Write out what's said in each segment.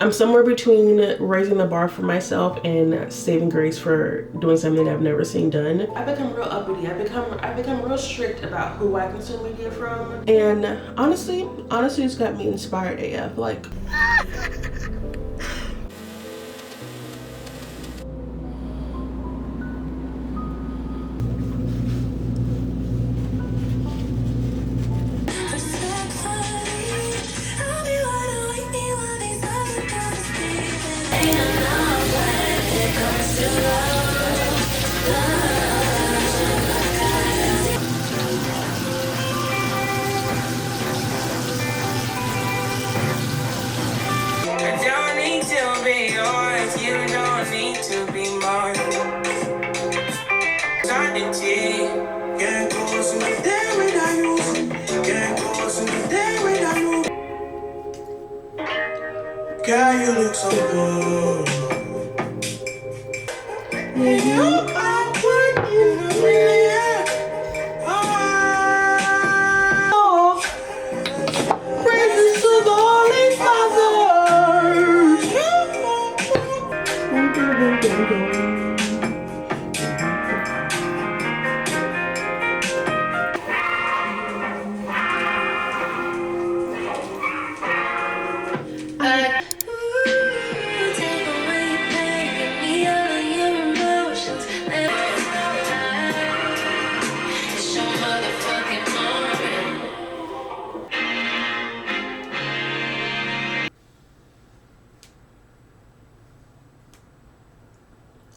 I'm somewhere between raising the bar for myself and saving grace for doing something I've never seen done. I've become real uppity. I've become real strict about who I consume media from. And honestly, it's got me inspired AF. Like, girl, you look so good. You are what you really are. Oh, praises to the Holy Father.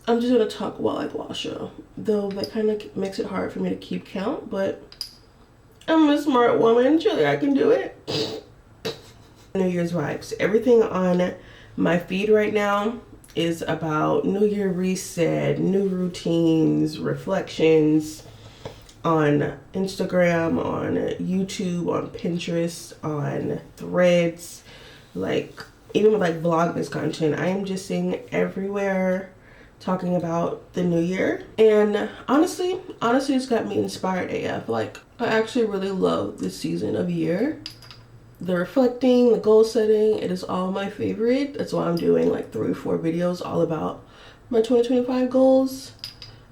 I'm just gonna talk while I wash y'all. Though that kind of makes it hard for me to keep count, but I'm a smart woman. Surely I can do it. New Year's vibes. Everything on my feed right now is about New Year reset, new routines, reflections on Instagram, on YouTube, on Pinterest, on Threads, like even with like vlogmas content. I am just seeing everywhere talking about the new year, and honestly it's got me inspired AF. Like, I actually really love this season of year. The reflecting, the goal setting, it is all my favorite. That's why I'm doing like 3 or 4 videos all about my 2025 goals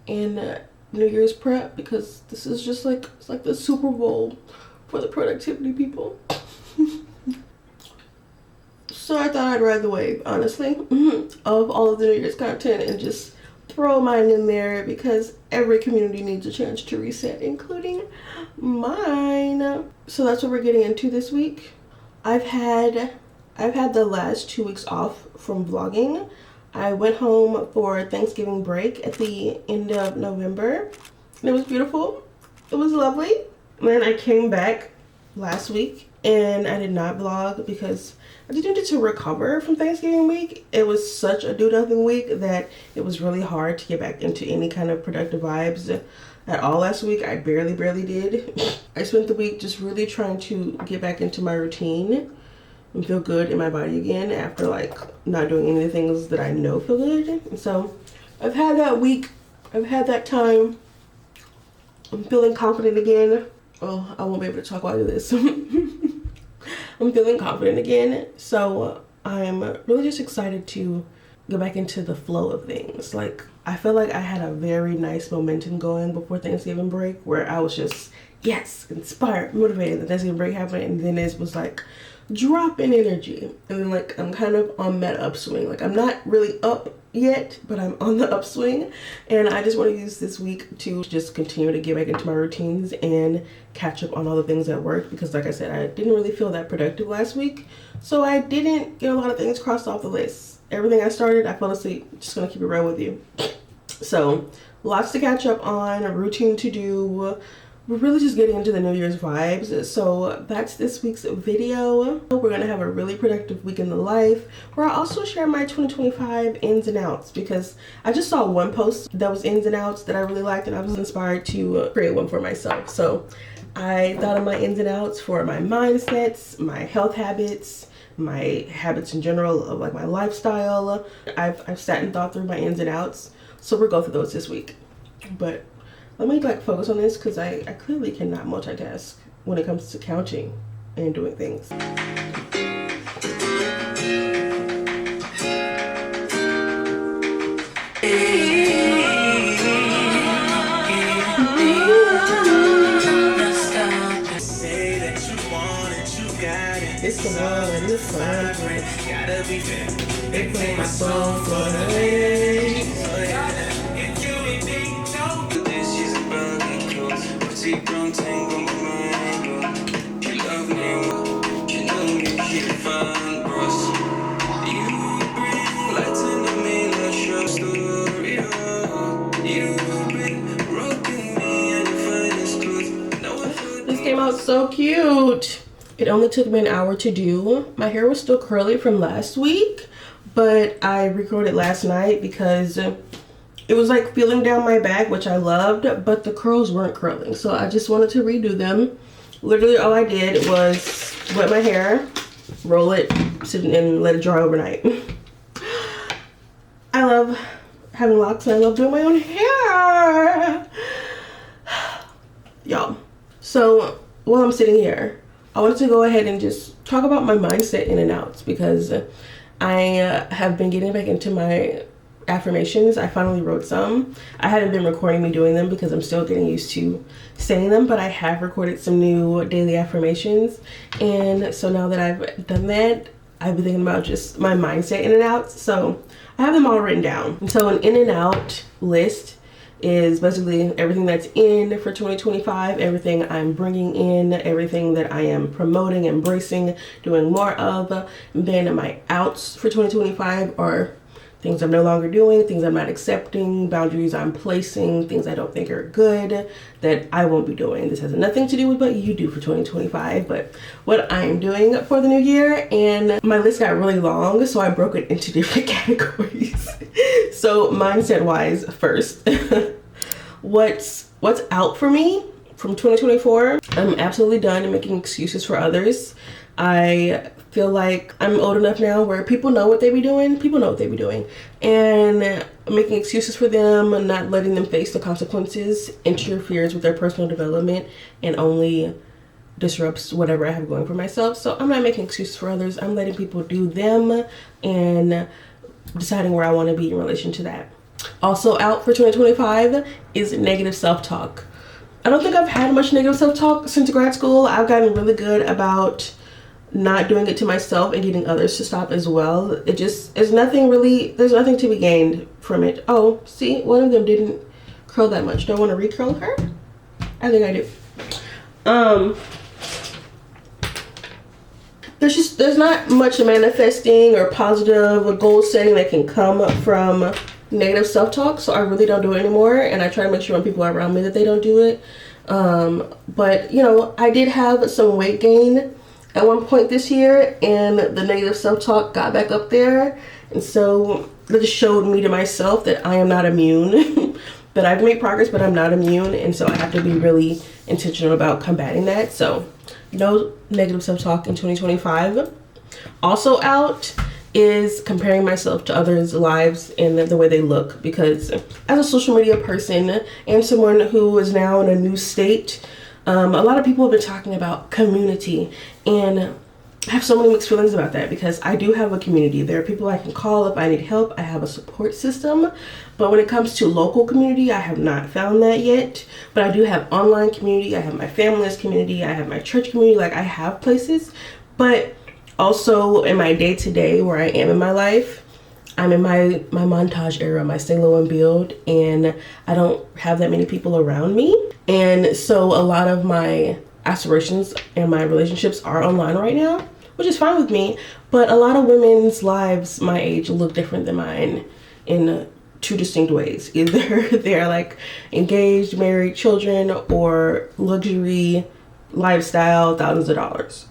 and New Year's prep, because this is just like, it's like the Super Bowl for the productivity people. So I thought I'd ride the wave, honestly, of all of the New Year's content and just throw mine in there, because every community needs a chance to reset, including mine. So that's what we're getting into this week. I've had the last 2 weeks off from vlogging. I went home for Thanksgiving break at the end of November, and it was beautiful. It was lovely. And then I came back last week and I did not vlog because I just needed to recover from Thanksgiving week. It was such a do nothing week that it was really hard to get back into any kind of productive vibes at all last week. I barely did. I spent the week just really trying to get back into my routine and feel good in my body again after like not doing any of the things that I know feel good. And so I've had that week, I've had that time. I'm feeling confident again. Oh, I won't be able to talk while I do this. I'm feeling confident again, so I'm really just excited to go back into the flow of things. Like, I feel like I had a very nice momentum going before Thanksgiving break, where I was just, yes, inspired, motivated. The Thanksgiving break happened, and then it was like drop in energy, and then like I'm kind of on that upswing. Like, I'm not really up yet, but I'm on the upswing, and I just want to use this week to just continue to get back into my routines and catch up on all the things at work, because like I said, I didn't really feel that productive last week, so I didn't get a lot of things crossed off the list. Everything I started, I fell asleep. Just gonna keep it real with you. So lots to catch up on, a routine to do. We're really just getting into the New Year's vibes. So that's this week's video. We're gonna have a really productive week in the life, where I also share my 2025 ins and outs, because I just saw one post that was ins and outs that I really liked, and I was inspired to create one for myself. So I thought of my ins and outs for my mindsets, my health habits, my habits in general of like my lifestyle. I've sat and thought through my ins and outs, so we'll go through those this week. But let me like focus on this, because I clearly cannot multitask when it comes to counting and doing things. They play my song for the ladies. If you ain't big, no. This is about it close. What's it gonna tangle my mind? You love me, you know me, you find us. You bring light to the main show story. You bring rocking me and you find this close. No one. This came out so cute. It only took me an hour to do. My hair was still curly from last week, but I recorded last night because it was like feeling down my back, which I loved, but the curls weren't curling. So I just wanted to redo them. Literally all I did was wet my hair, roll it, sit and let it dry overnight. I love having locks and I love doing my own hair. Y'all, so while I'm sitting here, I wanted to go ahead and just talk about my mindset in and outs because I have been getting back into my affirmations. I finally wrote some. I hadn't been recording me doing them because I'm still getting used to saying them, but I have recorded some new daily affirmations. And so now that I've done that, I've been thinking about just my mindset in and outs. So I have them all written down. And so an in and out list is basically everything that's in for 2025, everything I'm bringing in, everything that I am promoting, embracing, doing more of. Then my outs for 2025 are things I'm no longer doing, things I'm not accepting, boundaries I'm placing, things I don't think are good that I won't be doing. This has nothing to do with what you do for 2025, but what I'm doing for the new year. And my list got really long, so I broke it into different categories. So mindset wise, first, what's out for me from 2024? I'm absolutely done making excuses for others. I feel like I'm old enough now where people know what they be doing. People know what they be doing. And making excuses for them and not letting them face the consequences interferes with their personal development and only disrupts whatever I have going for myself. So I'm not making excuses for others. I'm letting people do them and deciding where I want to be in relation to that. Also out for 2025 is negative self-talk. I don't think I've had much negative self-talk since grad school. I've gotten really good about not doing it to myself and getting others to stop as well. It just is nothing really, there's nothing to be gained from it. Oh, see, one of them didn't curl that much. Do I want to recurl her? I think I do. There's not much manifesting or positive or goal setting that can come from negative self-talk, so I really don't do it anymore, and I try to make sure when people are around me that they don't do it. But you know, I did have some weight gain at one point this year, and the negative self-talk got back up there, and so that just showed me to myself that I am not immune. That I've made progress, but I'm not immune, and so I have to be really intentional about combating that. So no negative self-talk in 2025. Also out is comparing myself to others' lives and the way they look, because as a social media person and someone who is now in a new state, a lot of people have been talking about community, and I have so many mixed feelings about that because I do have a community. There are people I can call if I need help. I have a support system. But when it comes to local community, I have not found that yet. But I do have online community. I have my family's community. I have my church community. Like, I have places. But also in my day-to-day where I am in my life, I'm in my montage era, my stay low and build, and I don't have that many people around me. And so a lot of my aspirations and my relationships are online right now, which is fine with me. But a lot of women's lives my age look different than mine in two distinct ways. Either they're like engaged, married, children, or luxury lifestyle, thousands of dollars.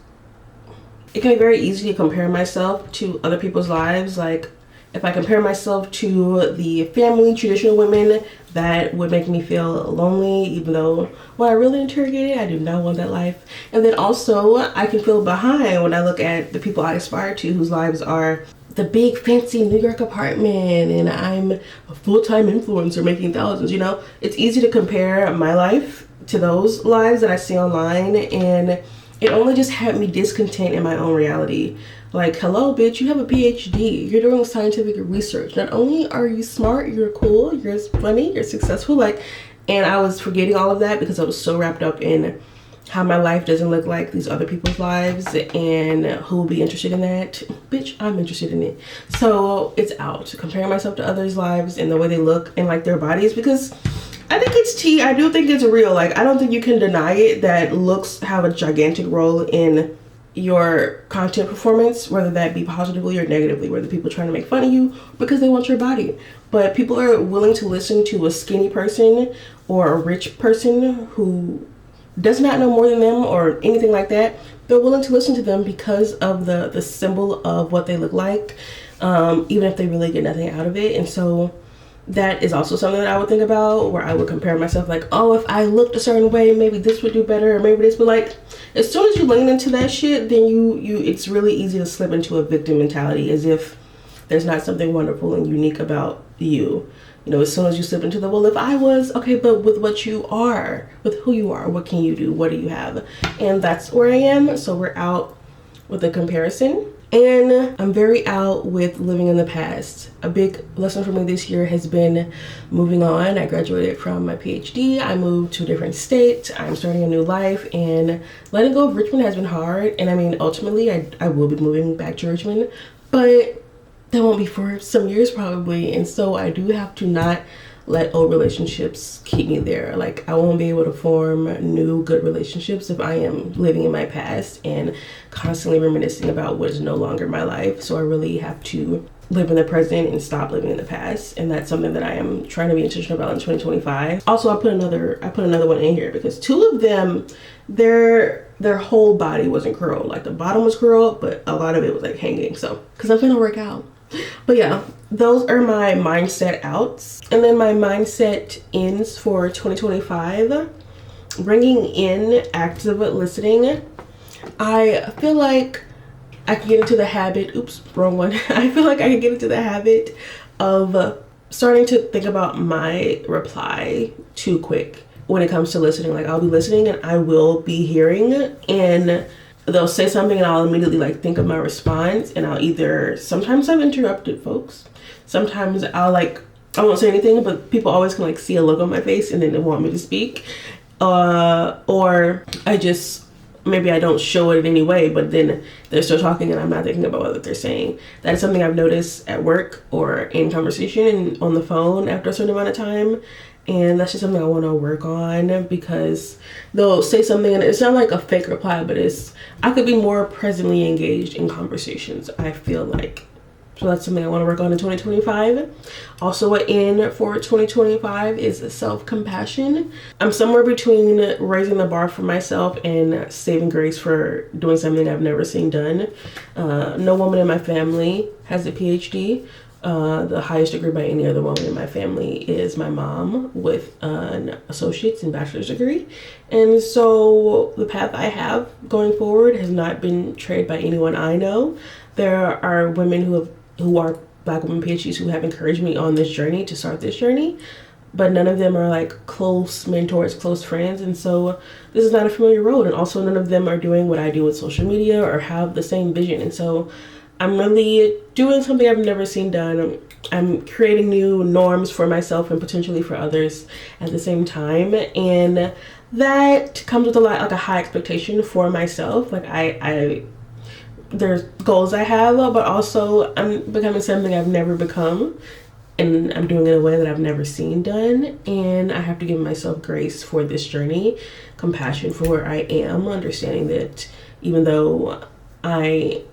It can be very easy to compare myself to other people's lives. Like, if I compare myself to the family traditional women, that would make me feel lonely, even though when I really interrogate it, I do not want that life. And then also I can feel behind when I look at the people I aspire to, whose lives are the big fancy New York apartment, and I'm a full-time influencer making thousands. You know, it's easy to compare my life to those lives that I see online, and it only just had me discontent in my own reality. Like, hello, bitch, you have a PhD. You're doing scientific research. Not only are you smart, you're cool, you're funny, you're successful. Like, and I was forgetting all of that because I was so wrapped up in how my life doesn't look like these other people's lives and who will be interested in that. Bitch, I'm interested in it. So it's out, comparing myself to others' lives and the way they look and like their bodies, because I think it's tea. I do think it's real. Like, I don't think you can deny it that looks have a gigantic role in your content performance, whether that be positively or negatively, whether people trying to make fun of you because they want your body. But people are willing to listen to a skinny person or a rich person who does not know more than them or anything like that. They're willing to listen to them because of the symbol of what they look like, even if they really get nothing out of it. And so that is also something that I would think about, where I would compare myself, like, oh, if I looked a certain way, maybe this would do better, or maybe this. But like, as soon as you lean into that shit, then you it's really easy to slip into a victim mentality, as if there's not something wonderful and unique about you. You know, as soon as you slip into the, well, if I was, okay, but with what you are, with who you are, what can you do? What do you have? And that's where I am. So we're out with a comparison. And I'm very out with living in the past. A big lesson for me this year has been moving on. I graduated from my PhD. I moved to a different state. I'm starting a new life, and letting go of Richmond has been hard. And I mean, ultimately, I will be moving back to Richmond, but that won't be for some years probably. And so I do have to not let old relationships keep me there. Like, I won't be able to form new good relationships if I am living in my past and constantly reminiscing about what is no longer my life. So I really have to live in the present and stop living in the past. And that's something that I am trying to be intentional about in 2025. Also, I put another one in here because two of them, their whole body wasn't curled. Like, the bottom was curled, but a lot of it was like hanging. So, because I'm gonna work out. But yeah, those are my mindset outs. And then my mindset ins for 2025, bringing in active listening. I feel like I can get into the habit, oops, wrong one. I feel like I can get into the habit of starting to think about my reply too quick when it comes to listening. Like, I'll be listening and I will be hearing, and they'll say something and I'll immediately like think of my response, and I'll either, sometimes I've interrupted folks, sometimes I won't say anything, but people always can like see a look on my face and then they want me to speak, or I just, maybe I don't show it in any way, but then they're still talking and I'm not thinking about what they're saying. That is something I've noticed at work or in conversation and on the phone after a certain amount of time. And that's just something I want to work on, because they'll say something and it's not like a fake reply, but I could be more presently engaged in conversations, I feel like. So that's something I want to work on in 2025. Also, an in for 2025 is self-compassion. I'm somewhere between raising the bar for myself and saving grace for doing something I've never seen done. No woman in my family has a PhD. The highest degree by any other woman in my family is my mom, with an associate's and bachelor's degree. And so the path I have going forward has not been tread by anyone I know. There are women who are Black women PhDs who have encouraged me on this journey, to start this journey, but none of them are like close mentors, close friends. And so this is not a familiar road. And also none of them are doing what I do with social media or have the same vision. And so I'm really doing something I've never seen done. I'm creating new norms for myself and potentially for others at the same time. And that comes with like a high expectation for myself. Like, there's goals I have, but also I'm becoming something I've never become. And I'm doing it in a way that I've never seen done. And I have to give myself grace for this journey, compassion for where I am, understanding that even though I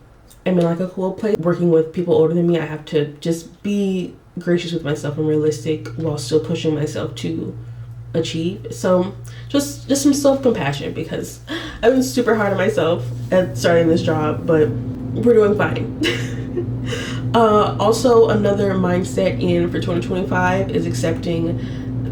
am in like a cool place working with people older than me, I have to just be gracious with myself and realistic while still pushing myself to achieve. So just some self-compassion, because I've been super hard on myself at starting this job, but we're doing fine. Also, another mindset in for 2025 is accepting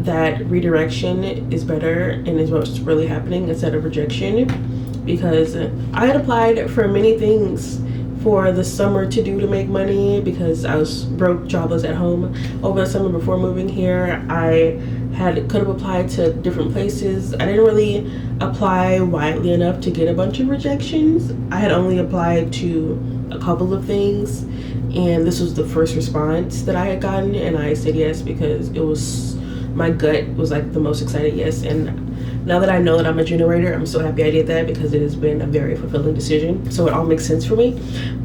that redirection is better and is what's really happening instead of rejection, because I had applied for many things for the summer to do to make money, because I was broke, jobless at home over the summer before moving here. I could have applied to different places. I didn't really apply widely enough to get a bunch of rejections. I had only applied to a couple of things, and this was the first response that I had gotten, and I said yes because it was, my gut was like the most excited yes. And now that I know that I'm a generator, I'm so happy I did that because it has been a very fulfilling decision. So it all makes sense for me.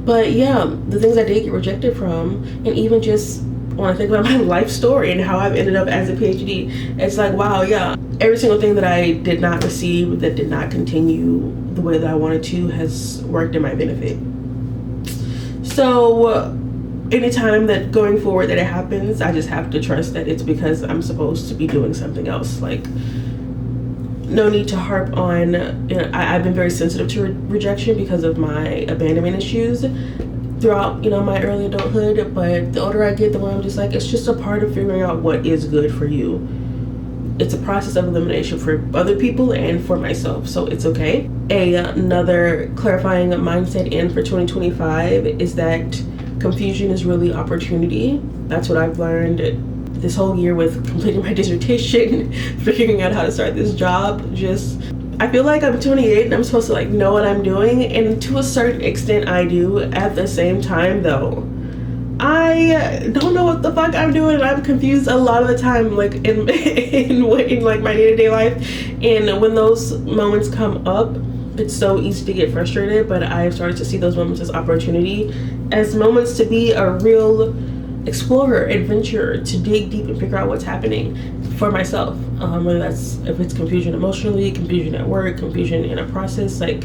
But yeah, the things I did get rejected from, and even just when I think about my life story and how I've ended up as a PhD, it's like, wow, yeah, every single thing that I did not receive, that did not continue the way that I wanted to, has worked in my benefit. So anytime that going forward that it happens, I just have to trust that it's because I'm supposed to be doing something else. Like, no need to harp on, you know, I've been very sensitive to rejection because of my abandonment issues throughout, you know, my early adulthood. But the older I get, the more I'm just like, it's just a part of figuring out what is good for you. It's a process of elimination for other people and for myself, so it's okay. Another clarifying mindset in for 2025 is that confusion is really opportunity. That's what I've learned this whole year with completing my dissertation, figuring out how to start this job. Just, I feel like I'm 28 and I'm supposed to like know what I'm doing, and to a certain extent I do. At the same time though, I don't know what the fuck I'm doing. I'm confused a lot of the time, like in like my day-to-day life. And when those moments come up, it's so easy to get frustrated, but I've started to see those moments as opportunity, as moments to be a real explorer, adventurer, to dig deep and figure out what's happening for myself. Whether that's, if it's confusion emotionally, confusion at work, confusion in a process, like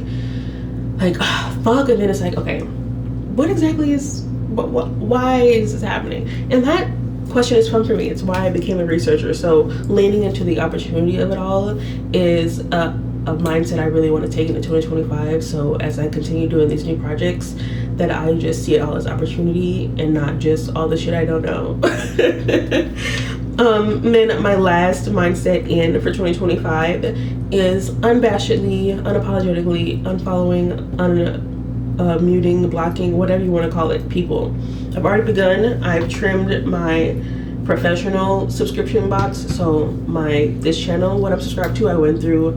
fuck, and then it's like, okay, what exactly is, why is this happening? And that question is fun for me. It's why I became a researcher. So leaning into the opportunity of it all is a mindset I really want to take into 2025. So as I continue doing these new projects, that I just see it all as opportunity and not just all the shit I don't know. Then my last mindset in for 2025 is unabashedly, unapologetically unfollowing, muting, blocking, whatever you want to call it, people. I've already begun. I've trimmed my professional subscription box. So this channel, what I'm subscribed to, I went all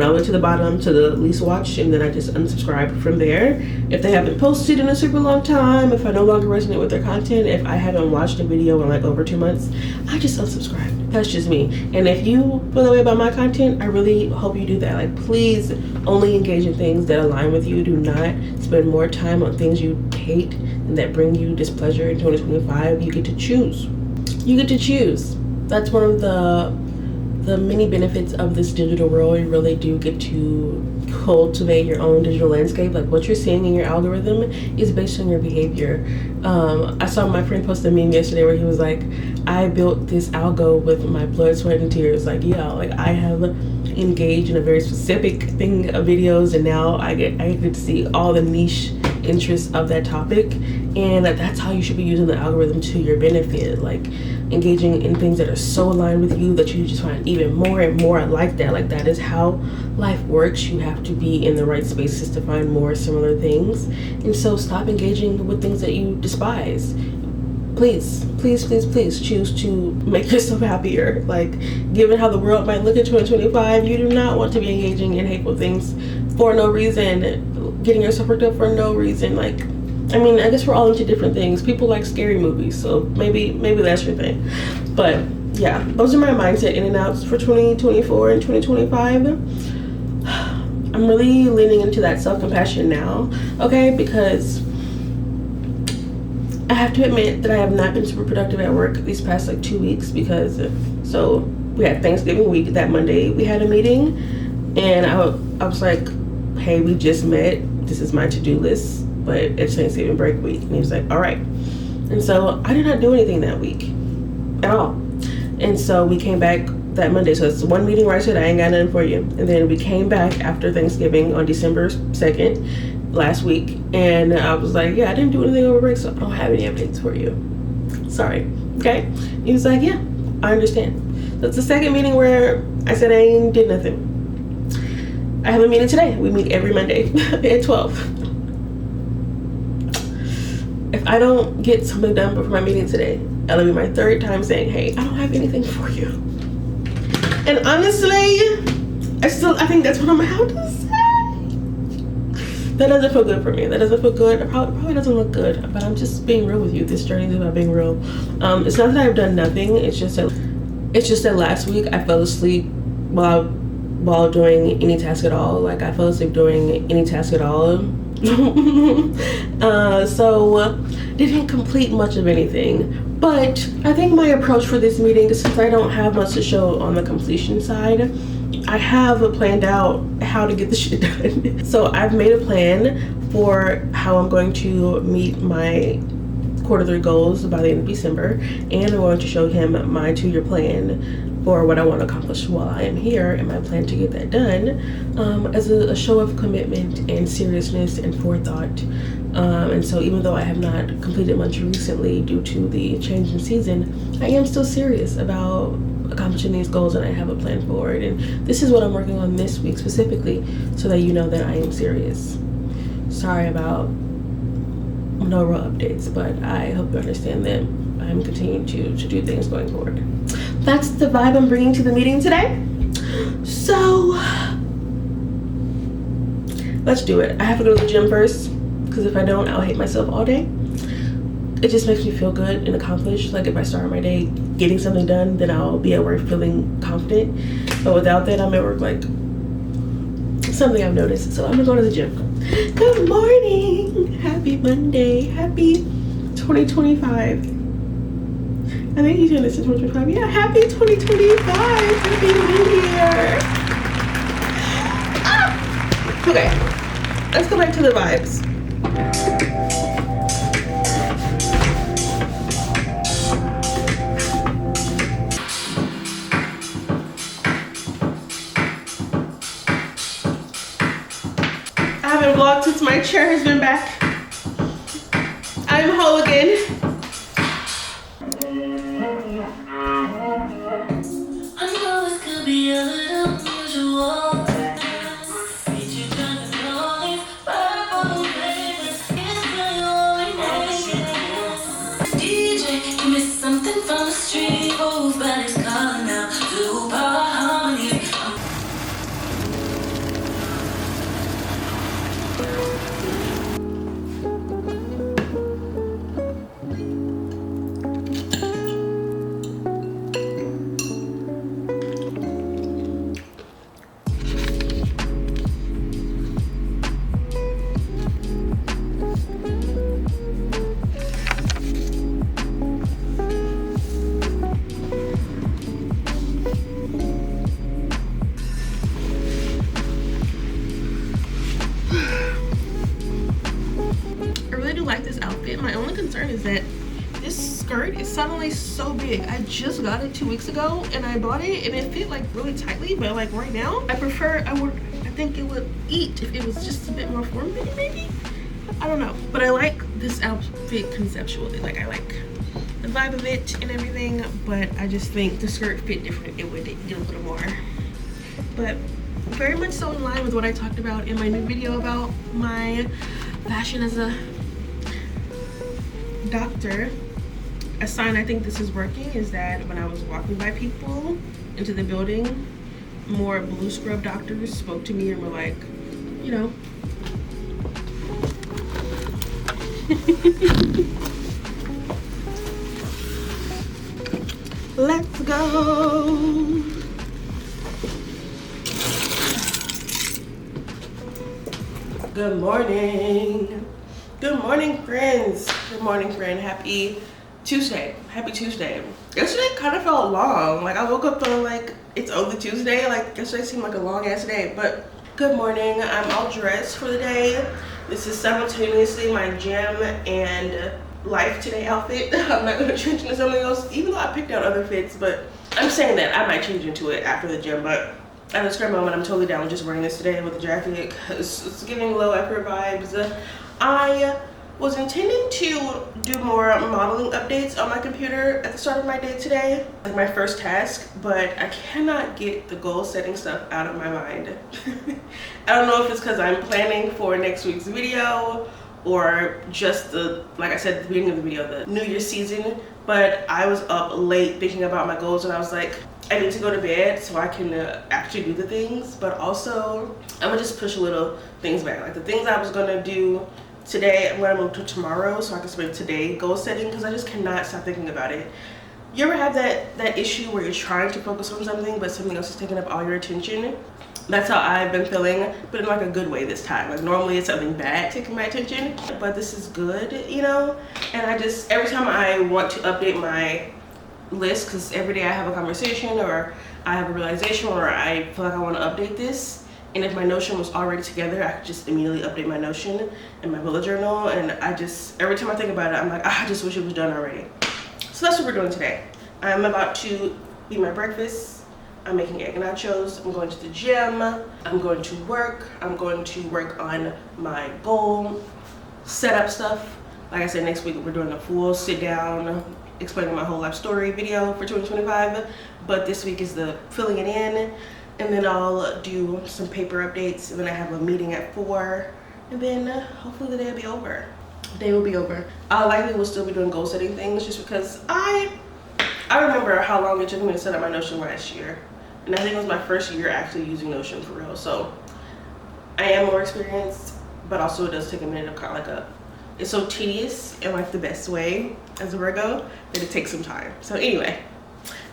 the way to the bottom to the least watched, and then I just unsubscribed from there. If they haven't posted in a super long time, if I no longer resonate with their content, if I haven't watched a video in like over 2 months, I just unsubscribe. That's just me. And if you feel that way about my content, I really hope you do that. Like, please only engage in things that align with you. Do not spend more time on things you hate and that bring you displeasure in 2025. You get to choose. You get to choose. That's one of the many benefits of this digital world. You really do get to cultivate your own digital landscape. Like, what you're seeing in your algorithm is based on your behavior. I saw my friend post a meme yesterday where he was like, I built this algo with my blood, sweat, and tears. Like, yeah, like I have engaged in a very specific thing of videos, and now I get to see all the niche interests of that topic, and that's how you should be using the algorithm to your benefit. Like, engaging in things that are so aligned with you that you just find even more and more like that. Like, that is how life works. You have to be in the right spaces to find more similar things. And so stop engaging with things that you despise. Please, please, please, please choose to make yourself happier. Like, given how the world might look at 2025, you do not want to be engaging in hateful things for no reason, getting yourself worked up for no reason. Like, I mean, I guess we're all into different things. People like scary movies, so maybe that's your thing. But yeah, those are my mindset in and outs for 2024 and 2025. I'm really leaning into that self-compassion now, okay? Because I have to admit that I have not been super productive at work these past like 2 weeks, because so we had Thanksgiving week. That Monday we had a meeting, and I was like, hey, we just met. This is my to-do list, but it's Thanksgiving break week. And he was like, all right. And so I did not do anything that week at all. And so we came back that Monday. So it's one meeting where I said, I ain't got nothing for you. And then we came back after Thanksgiving on December 2nd, last week. And I was like, yeah, I didn't do anything over break, so I don't have any evidence for you. Sorry. Okay. He was like, yeah, I understand. So it's the second meeting where I said I ain't did nothing. I have a meeting today. We meet every Monday at 12. If I don't get something done before my meeting today, that'll be my third time saying, hey, I don't have anything for you. And honestly, I think that's what I'm about to say. That doesn't feel good for me. That doesn't feel good. It probably doesn't look good, but I'm just being real with you. This journey is about being real. It's not that I've done nothing. It's just that last week I fell asleep while while doing any task at all. Like I fell asleep doing any task at all. So didn't complete much of anything. But I think my approach for this meeting, since I don't have much to show on the completion side, I have planned out how to get the shit done. So I've made a plan for how I'm going to meet my quarterly goals by the end of December, and I'm going to show him my 2-year plan for what I want to accomplish while I am here, and my plan to get that done as a show of commitment and seriousness and forethought. And so even though I have not completed much recently due to the change in season, I am still serious about accomplishing these goals, and I have a plan for it. And this is what I'm working on this week specifically, so that you know that I am serious. Sorry about no real updates, but I hope you understand that I'm continuing to do things going forward. That's the vibe I'm bringing to the meeting today. So let's do it. I have to go to the gym first, because if I don't, I'll hate myself all day. It just makes me feel good and accomplished. Like if I start my day getting something done, then I'll be at work feeling confident. But without that, I'm at work like something I've noticed. So I'm gonna go to the gym. Good morning, happy Monday, happy 2025. I think he's doing this in 2025. Yeah, happy 2025, happy New Year. Ah! Okay, let's go back to the vibes. I haven't vlogged since my chair has been back. I'm whole again. I know this could be a little unusual. Need you trying to know it, purple papers. It's really DJ, you missed something from the street. Oh, but it's calling out to power harmony. My only concern is that this skirt is suddenly so big. I just got it 2 weeks ago and I bought it and it fit like really tightly, but like right now I think it would eat if it was just a bit more form-fitting maybe. I don't know, but I like this outfit conceptually. Like I like the vibe of it and everything, but I just think the skirt fit different. It would do a little more, but very much so in line with what I talked about in my new video about my fashion as a doctor. A sign I think this is working is that when I was walking by people into the building, more blue scrub doctors spoke to me and were like, you know, let's go. Good morning. Good morning, friends. Good morning, friend. Happy Tuesday. Happy Tuesday. Yesterday kind of felt long. Like I woke up feeling like it's only Tuesday. Like yesterday seemed like a long ass day. But good morning. I'm all dressed for the day. This is simultaneously my gym and life today outfit. I'm not gonna change into something else, even though I picked out other fits. But I'm saying that I might change into it after the gym. But at this current moment, I'm totally down with just wearing this today with the jacket because it's giving low effort vibes. I was intending to do more modeling updates on my computer at the start of my day today, like my first task, but I cannot get the goal setting stuff out of my mind. I don't know if it's because I'm planning for next week's video or just like I said at the beginning of the video, the New Year's season, but I was up late thinking about my goals and I was like, I need to go to bed so I can actually do the things, but also I'm gonna just push a little things back. Like the things I was gonna do today, I'm gonna move to tomorrow so I can spend today goal setting because I just cannot stop thinking about it. You ever have that issue where you're trying to focus on something but something else is taking up all your attention? That's how I've been feeling, but in like a good way this time. Like normally it's something bad taking my attention, but this is good, you know? And I just, every time I want to update my list, because every day I have a conversation or I have a realization or I feel like I want to update this, and if my Notion was already together, I could just immediately update my Notion and my bullet journal. And I just, every time I think about it, I'm like, I just wish it was done already. So that's what we're doing today. I'm about to eat my breakfast. I'm making egg nachos. I'm going to the gym. I'm going to work. I'm going to work on my goal setup stuff. Like I said, next week we're doing a full sit down explaining my whole life story video for 2025. But this week is the filling it in. And then I'll do some paper updates. And then I have a meeting at 4. And then hopefully the day will be over. The day will be over. I likely will still be doing goal setting things just because I remember how long it took me to set up my Notion last year. And I think it was my first year actually using Notion for real. So I am more experienced, but also it does take a minute to kind of like it's so tedious in like the best way as a Virgo that it takes some time. So anyway,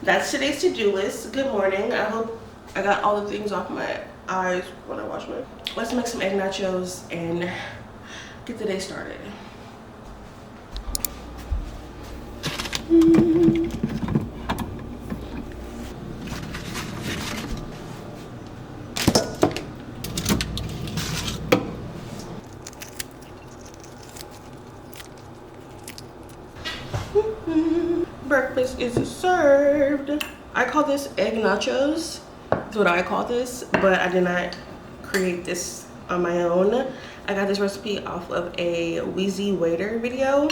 that's today's to-do list. Good morning. I hope I got all the things off my eyes when I wash my. Let's make some egg nachos and get the day started. Breakfast is served. I call this egg nachos. That's what I call this, but I did not create this on my own. I got this recipe off of a Wheezy Waiter video.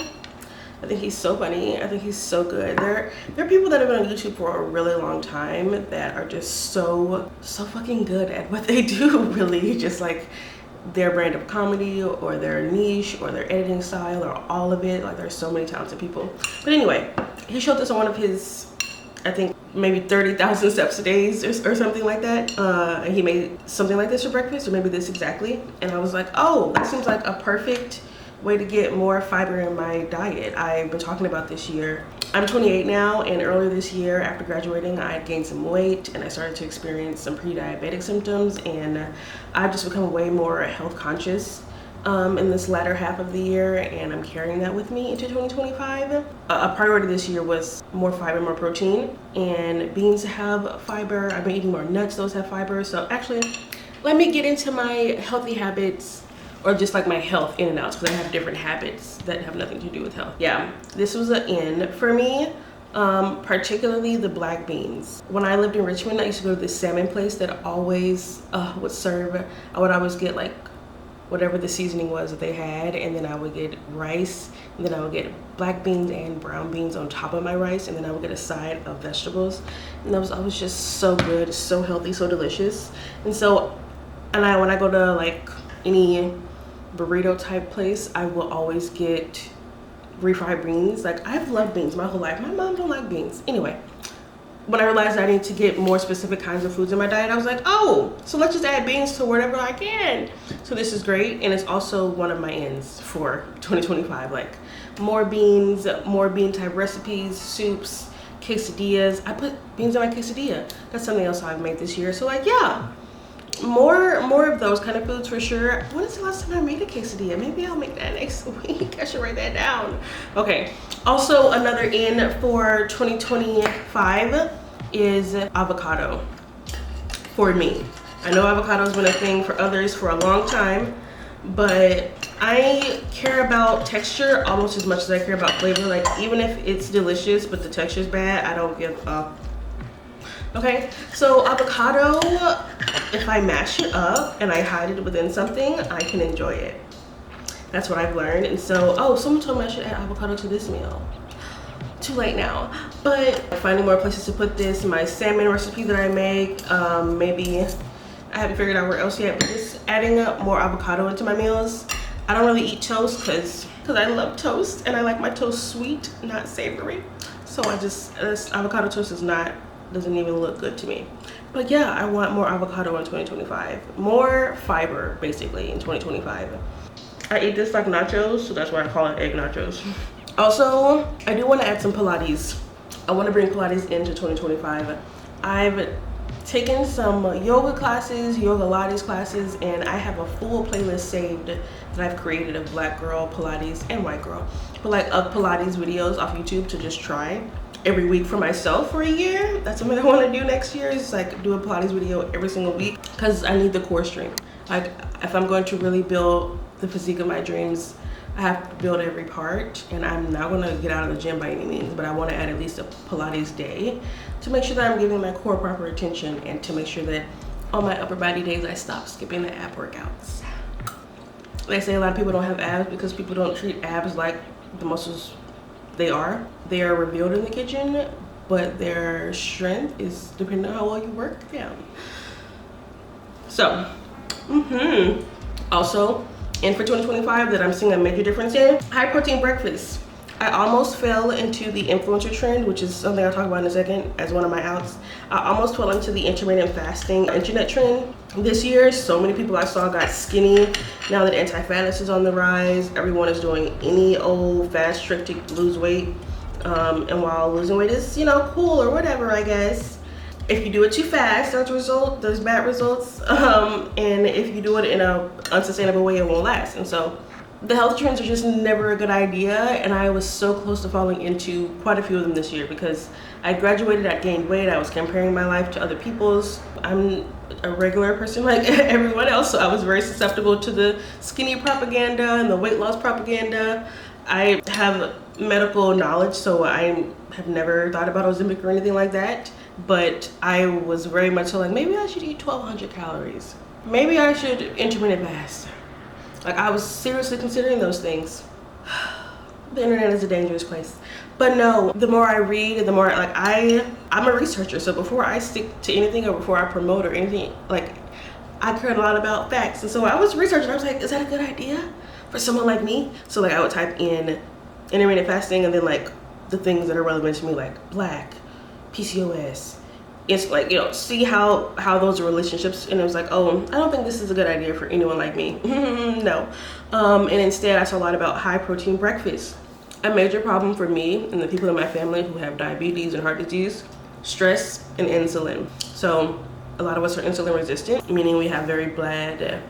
I think he's so funny. I think he's so good. There are people that have been on YouTube for a really long time that are just so fucking good at what they do, really. Just like their brand of comedy or their niche or their editing style or all of it. Like there's so many talented people. But anyway, he showed this on one of his, I think maybe 30,000 steps a day or something like that. And he made something like this for breakfast, or maybe this exactly. And I was like, oh, that seems like a perfect way to get more fiber in my diet. I've been talking about this year. I'm 28 now, and earlier this year after graduating I had gained some weight and I started to experience some pre-diabetic symptoms, and I've just become way more health conscious in this latter half of the year, and I'm carrying that with me into 2025. A priority this year was more fiber, more protein, and beans have fiber. I've been eating more nuts, those have fiber. So actually, let me get into my healthy habits, or just like my health in and outs, because I have different habits that have nothing to do with health. Yeah, this was an in for me, particularly the black beans. When I lived in Richmond, I used to go to this salmon place that always would serve, I would always get like whatever the seasoning was that they had, and then I would get rice, and then I would get black beans and brown beans on top of my rice, and then I would get a side of vegetables, and that was always just so good, so healthy, so delicious. And so, when I go to like any burrito type place, I will always get refried beans. Like I've loved beans my whole life. My mom don't like beans. Anyway, when I realized I need to get more specific kinds of foods in my diet, I was like, oh, so let's just add beans to whatever I can. So this is great, and it's also one of my ends for 2025. Like more beans, more bean type recipes, soups, quesadillas. I put beans in my quesadilla. That's something else I've made this year. So like, yeah, more of those kind of foods for sure. When is the last time I made a quesadilla? Maybe I'll make that next week. I should write that down. Okay, also another in for 2025 is avocado for me. I know avocado's been a thing for others for a long time, but I care about texture almost as much as I care about flavor. Like even if it's delicious but the texture's bad, I don't give up. Okay, so avocado, if I mash it up and I hide it within something, I can enjoy it. That's what I've learned. And so, oh, someone told me I should add avocado to this meal. Too late now. But finding more places to put this, my salmon recipe that I make, maybe I haven't figured out where else yet, but just adding up more avocado into my meals. I don't really eat toast because I love toast and I like my toast sweet, not savory. So I just, avocado toast doesn't even look good to me. But yeah, I want more avocado in 2025. More fiber, basically, in 2025. I eat this like nachos, so that's why I call it egg nachos. Also, I do want to add some Pilates I want to bring Pilates into 2025. I've taken some yoga classes, yoga Pilates classes, and I have a full playlist saved that I've created of black girl Pilates and white girl, but like of Pilates videos off YouTube to just try every week for myself for a year. That's something I want to do next year, is like do a Pilates video every single week, because I need the core strength. Like if I'm going to really build the physique of my dreams, I have to build every part, and I'm not going to get out of the gym by any means, but I want to add at least a Pilates day to make sure that I'm giving my core proper attention, and to make sure that on my upper body days I stop skipping the ab workouts. They say a lot of people don't have abs because people don't treat abs like the muscles they are. They are revealed in the kitchen, but their strength is depending on how well you work them. So, also, and for 2025 that I'm seeing a major difference in, high protein breakfast. I almost fell into the influencer trend, which is something I'll talk about in a second as one of my outs. I almost fell into the intermittent fasting internet trend this year. So many people I saw got skinny. Now that anti-fatness is on the rise, everyone is doing any old fast trick to lose weight. And while losing weight is, you know, cool or whatever, I guess, if you do it too fast, there's bad results. And if you do it in a unsustainable way, it won't last. And so the health trends are just never a good idea, and I was so close to falling into quite a few of them this year because I graduated, I gained weight, I was comparing my life to other people's. I'm a regular person like everyone else, so I was very susceptible to the skinny propaganda and the weight loss propaganda. I have medical knowledge, so I have never thought about Ozempic or anything like that, but I was very much so like, maybe I should eat 1,200 calories. Maybe I should intermittent fast. Like, I was seriously considering those things. The internet is a dangerous place. But no, the more I read, the more, like, I'm a researcher. So before I stick to anything or before I promote or anything, like, I cared a lot about facts. And so I was researching. I was like, is that a good idea for someone like me? So, like, I would type in intermittent fasting and then, like, the things that are relevant to me, like black, PCOS. It's like, you know, see how those relationships, and it was like, oh, I don't think this is a good idea for anyone like me. No. And instead I saw a lot about high protein breakfast. A major problem for me and the people in my family who have diabetes and heart disease, stress and insulin. So a lot of us are insulin resistant, meaning we have very bad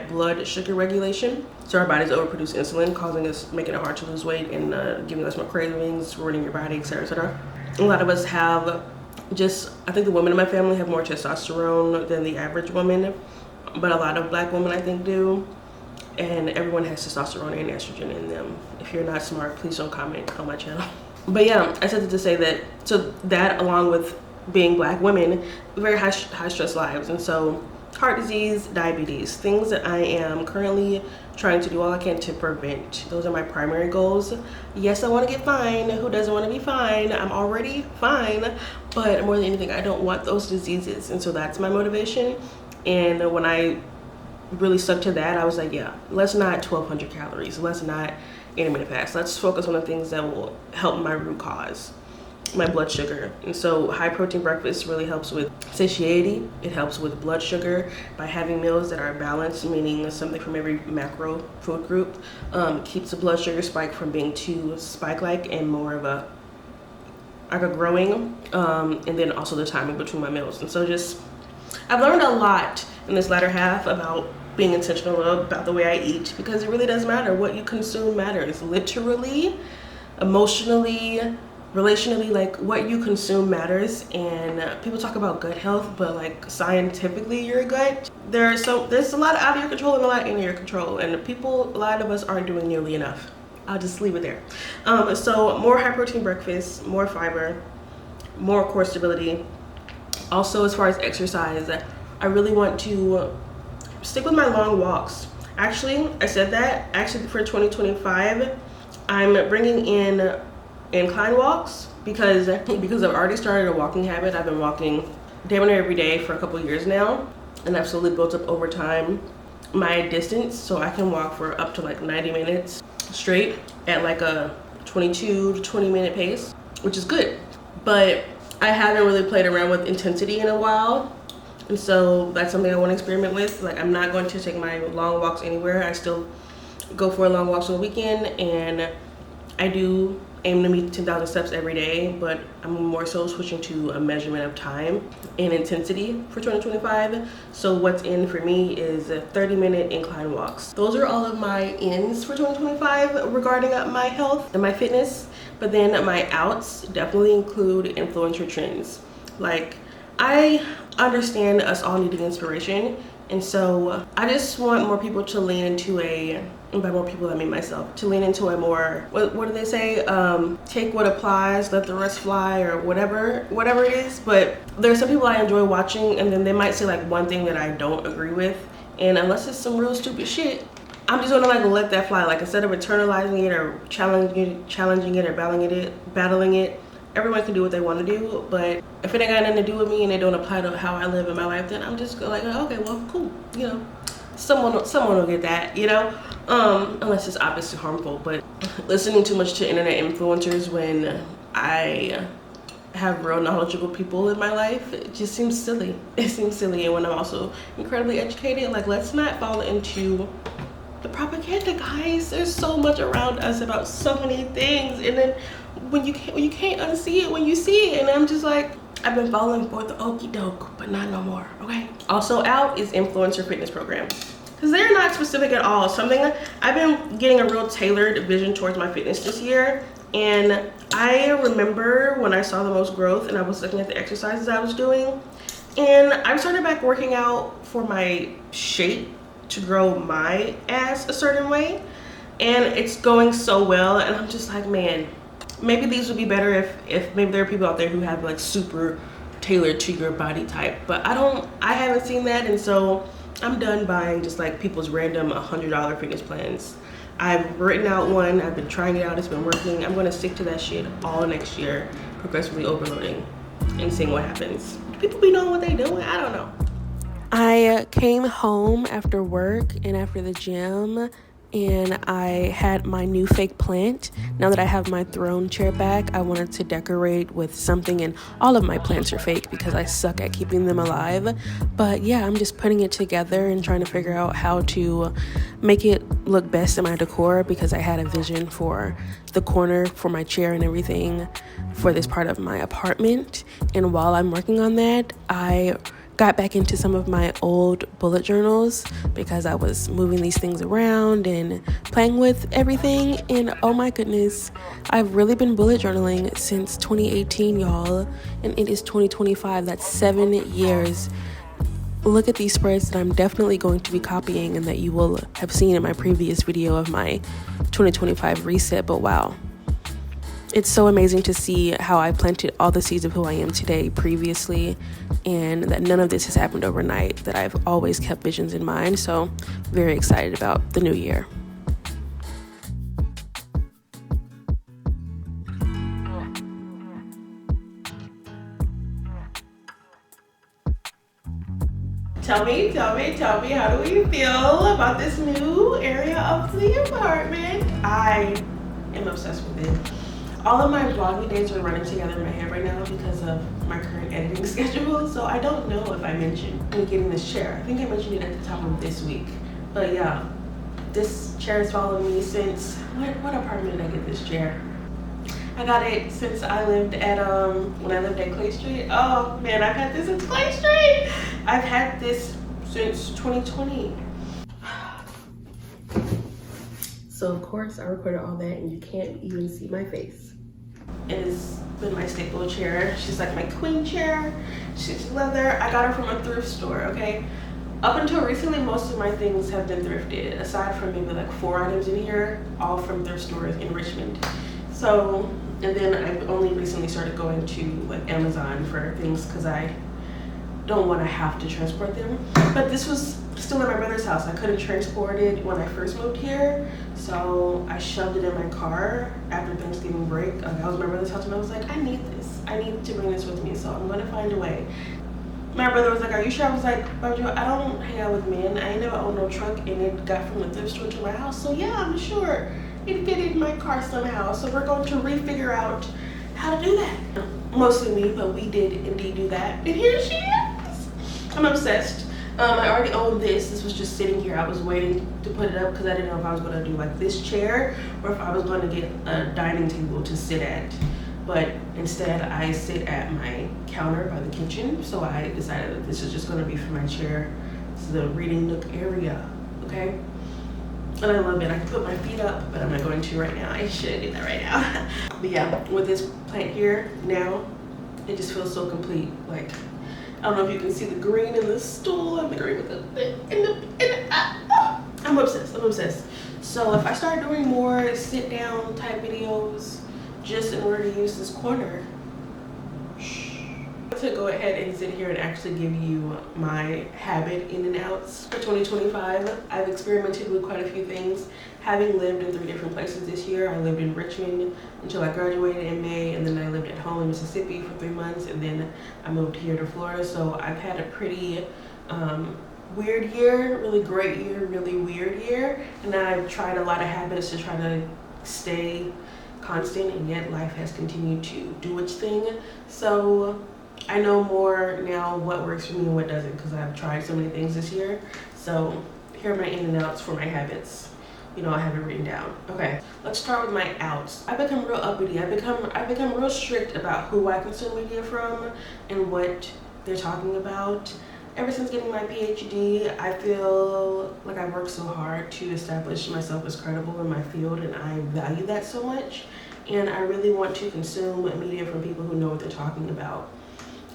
blood sugar regulation. So our bodies overproduce insulin, making it hard to lose weight and giving us more cravings, ruining your body, etc., etc. A lot of us have I think the women in my family have more testosterone than the average woman, but a lot of black women I think do, and everyone has testosterone and estrogen in them. If you're not smart, please don't comment on my channel. But yeah, I said it to say that, so that along with being black women, very high stress lives, and so heart disease, diabetes, things that I am currently trying to do all I can to prevent. Those are my primary goals. Yes, I want to get fine. Who doesn't want to be fine? I'm already fine, but more than anything, I don't want those diseases, and so that's my motivation. And when I really stuck to that, I was like, yeah, let's not 1,200 calories. Let's not intermittent fast. Let's focus on the things that will help my root cause, my blood sugar. And so high protein breakfast really helps with satiety. It helps with blood sugar by having meals that are balanced, meaning something from every macro food group. Keeps the blood sugar spike from being too spike-like and more of a growing, and then also the timing between my meals. And so I've learned a lot in this latter half about being intentional about the way I eat, because it really does matter. What you consume matters, literally, emotionally, relationally. Like, what you consume matters. And people talk about gut health, but like scientifically, your gut, there's a lot out of your control and a lot in your control, and a lot of us aren't doing nearly enough. I'll just leave it there. So more high protein breakfast, more fiber, more core stability. Also, as far as exercise, I really want to stick with my long walks. Actually, I said that actually for 2025, I'm bringing in incline walks because I've already started a walking habit. I've been walking damn near every day for a couple years now, and I've slowly built up over time my distance, so I can walk for up to like 90 minutes straight at like a 22 to 20 minute pace, which is good. But I haven't really played around with intensity in a while, and so that's something I want to experiment with. Like, I'm not going to take my long walks anywhere. I still go for long walks on the weekend, and I do aim to meet 10,000 steps every day, but I'm more so switching to a measurement of time and intensity for 2025. So what's in for me is 30-minute incline walks. Those are all of my ins for 2025 regarding my health and my fitness. But then my outs definitely include influencer trends. Like, I understand us all needing inspiration, and so I just want more people to lean into and by more people I mean myself, to lean into a more, what do they say, take what applies, let the rest fly, or whatever it is. But there's some people I enjoy watching, and then they might say like one thing that I don't agree with, and unless it's some real stupid shit, I'm just gonna like let that fly. Like, instead of internalizing it or challenging it or battling it, everyone can do what they want to do. But if it ain't got nothing to do with me and it don't apply to how I live in my life, then I'm just like, okay, well, cool, you know, someone will get that, you know, unless it's obviously harmful. But listening too much to internet influencers when I have real knowledgeable people in my life, it just seems silly. It seems silly. And when I'm also incredibly educated, like, let's not fall into the propaganda, guys. There's so much around us about so many things, and then when you can't unsee it when you see it. And I'm just like, I've been falling for the okie doke, but not no more. Okay. Also out is influencer fitness programs, because they're not specific at all. Something I've been getting a real tailored vision towards my fitness this year. And I remember when I saw the most growth and I was looking at the exercises I was doing, and I started back working out for my shape, to grow my ass a certain way, and it's going so well. And I'm just like, man, maybe these would be better if maybe there are people out there who have like super tailored to your body type, but I haven't seen that. And so I'm done buying just like people's random $100 fitness plans. I've written out one, I've been trying it out, it's been working. I'm gonna stick to that shit all next year, progressively overloading and seeing what happens. People be knowing what they doing, I don't know. I came home after work and after the gym, and I had my new fake plant. Now that I have my throne chair back, I wanted to decorate with something, and all of my plants are fake because I suck at keeping them alive. But yeah, I'm just putting it together and trying to figure out how to make it look best in my decor, because I had a vision for the corner for my chair and everything for this part of my apartment. And while I'm working on that, I got back into some of my old bullet journals because I was moving these things around and playing with everything. And oh my goodness, I've really been bullet journaling since 2018, y'all, and it is 2025. That's 7 years. Look at these spreads that I'm definitely going to be copying and that you will have seen in my previous video of my 2025 reset. But wow, it's so amazing to see how I planted all the seeds of who I am today previously, and that none of this has happened overnight, that I've always kept visions in mind. So very excited about the new year. Tell me, how do you feel about this new area of the apartment? I am obsessed with it. All of my vlogging days are running together in my head right now because of my current editing schedule. So I don't know if I mentioned me getting this chair. I think I mentioned it at the top of this week. But yeah, this chair has followed me since, what apartment did I get this chair? I got it since I lived at, when I lived at Clay Street. Oh man, I've had this since Clay Street. I've had this since 2020. So of course I recorded all that and you can't even see my face. It has been my staple chair. She's like my Quin chair. She's leather. I got her from a thrift store, okay? Up until recently, most of my things have been thrifted, aside from maybe like 4 items in here, all from thrift stores in Richmond. So, and then I've only recently started going to like Amazon for things because I don't want to have to transport them. But this was still at my brother's house. I couldn't transport it when I first moved here, so I shoved it in my car after Thanksgiving break. I was at my brother's house and I was like, I need this. I need to bring this with me, so I'm gonna find a way. My brother was like, are you sure? I was like, Bojo, I don't hang out with men. I ain't never owned no truck, and it got from the thrift store to my house. So yeah, I'm sure it fit in my car somehow. So we're going to refigure out how to do that. Mostly me, but we did indeed do that. And here she is. I'm obsessed. I already owned this. This was just sitting here. I was waiting to put it up because I didn't know if I was going to do like this chair or if I was going to get a dining table to sit at. But instead I sit at my counter by the kitchen. So I decided that this is just going to be for my chair. This is the reading nook area, okay? And I love it. I can put my feet up, but I'm not going to right now. I should do that right now. But yeah, with this plant here now, it just feels so complete. Like, I don't know if you can see the green in the stool and the green with I'm obsessed. I'm obsessed. So if I start doing more sit down type videos just in order to use this corner, to go ahead and sit here and actually give you my habit in and outs for 2025. I've experimented with quite a few things. Having lived in 3 different places this year, I lived in Richmond until I graduated in May, and then I lived at home in Mississippi for 3 months, and then I moved here to Florida. So I've had a pretty weird year, really great year, really weird year, and I've tried a lot of habits to try to stay constant, and yet life has continued to do its thing. So I know more now what works for me and what doesn't because I've tried so many things this year. So here are my in and outs for my habits. You know, I have it written down. Okay, let's start with my outs. I've become real uppity. I've become real strict about who I consume media from and what they're talking about. Ever since getting my PhD, I feel like I've worked so hard to establish myself as credible in my field, and I value that so much. And I really want to consume media from people who know what they're talking about,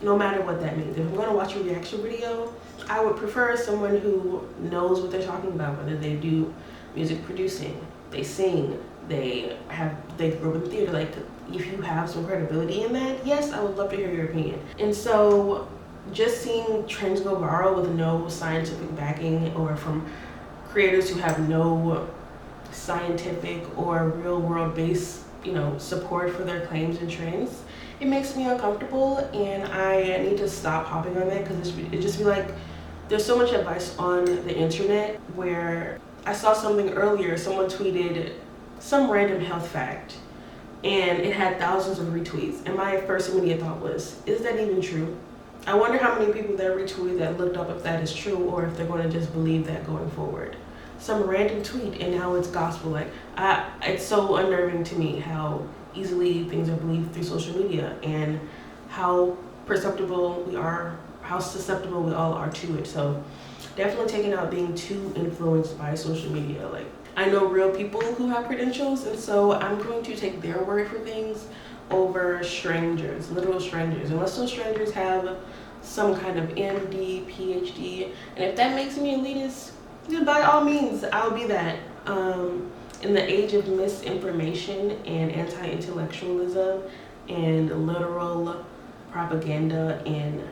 no matter what that means. If I'm going to watch a reaction video, I would prefer someone who knows what they're talking about, whether they do music producing, they sing, they grew up in theater. Like, if you have some credibility in that, yes, I would love to hear your opinion. And so just seeing trends go viral with no scientific backing, or from creators who have no scientific or real world based, you know, support for their claims and trends, it makes me uncomfortable, and I need to stop hopping on that because it just be like, there's so much advice on the internet. Where I saw something earlier, someone tweeted some random health fact and it had thousands of retweets, and my first immediate thought was, is that even true? I wonder how many people that retweeted that looked up if that is true, or if they're going to just believe that going forward. Some random tweet and now it's gospel. Like, it's so unnerving to me how easily things are believed through social media, and how susceptible we all are to it. So definitely taking out being too influenced by social media. Like, I know real people who have credentials, and so I'm going to take their word for things over strangers, literal strangers, unless those strangers have some kind of MD, PhD. And if that makes me elitist, then by all means, I'll be that. In the age of misinformation and anti-intellectualism and literal propaganda and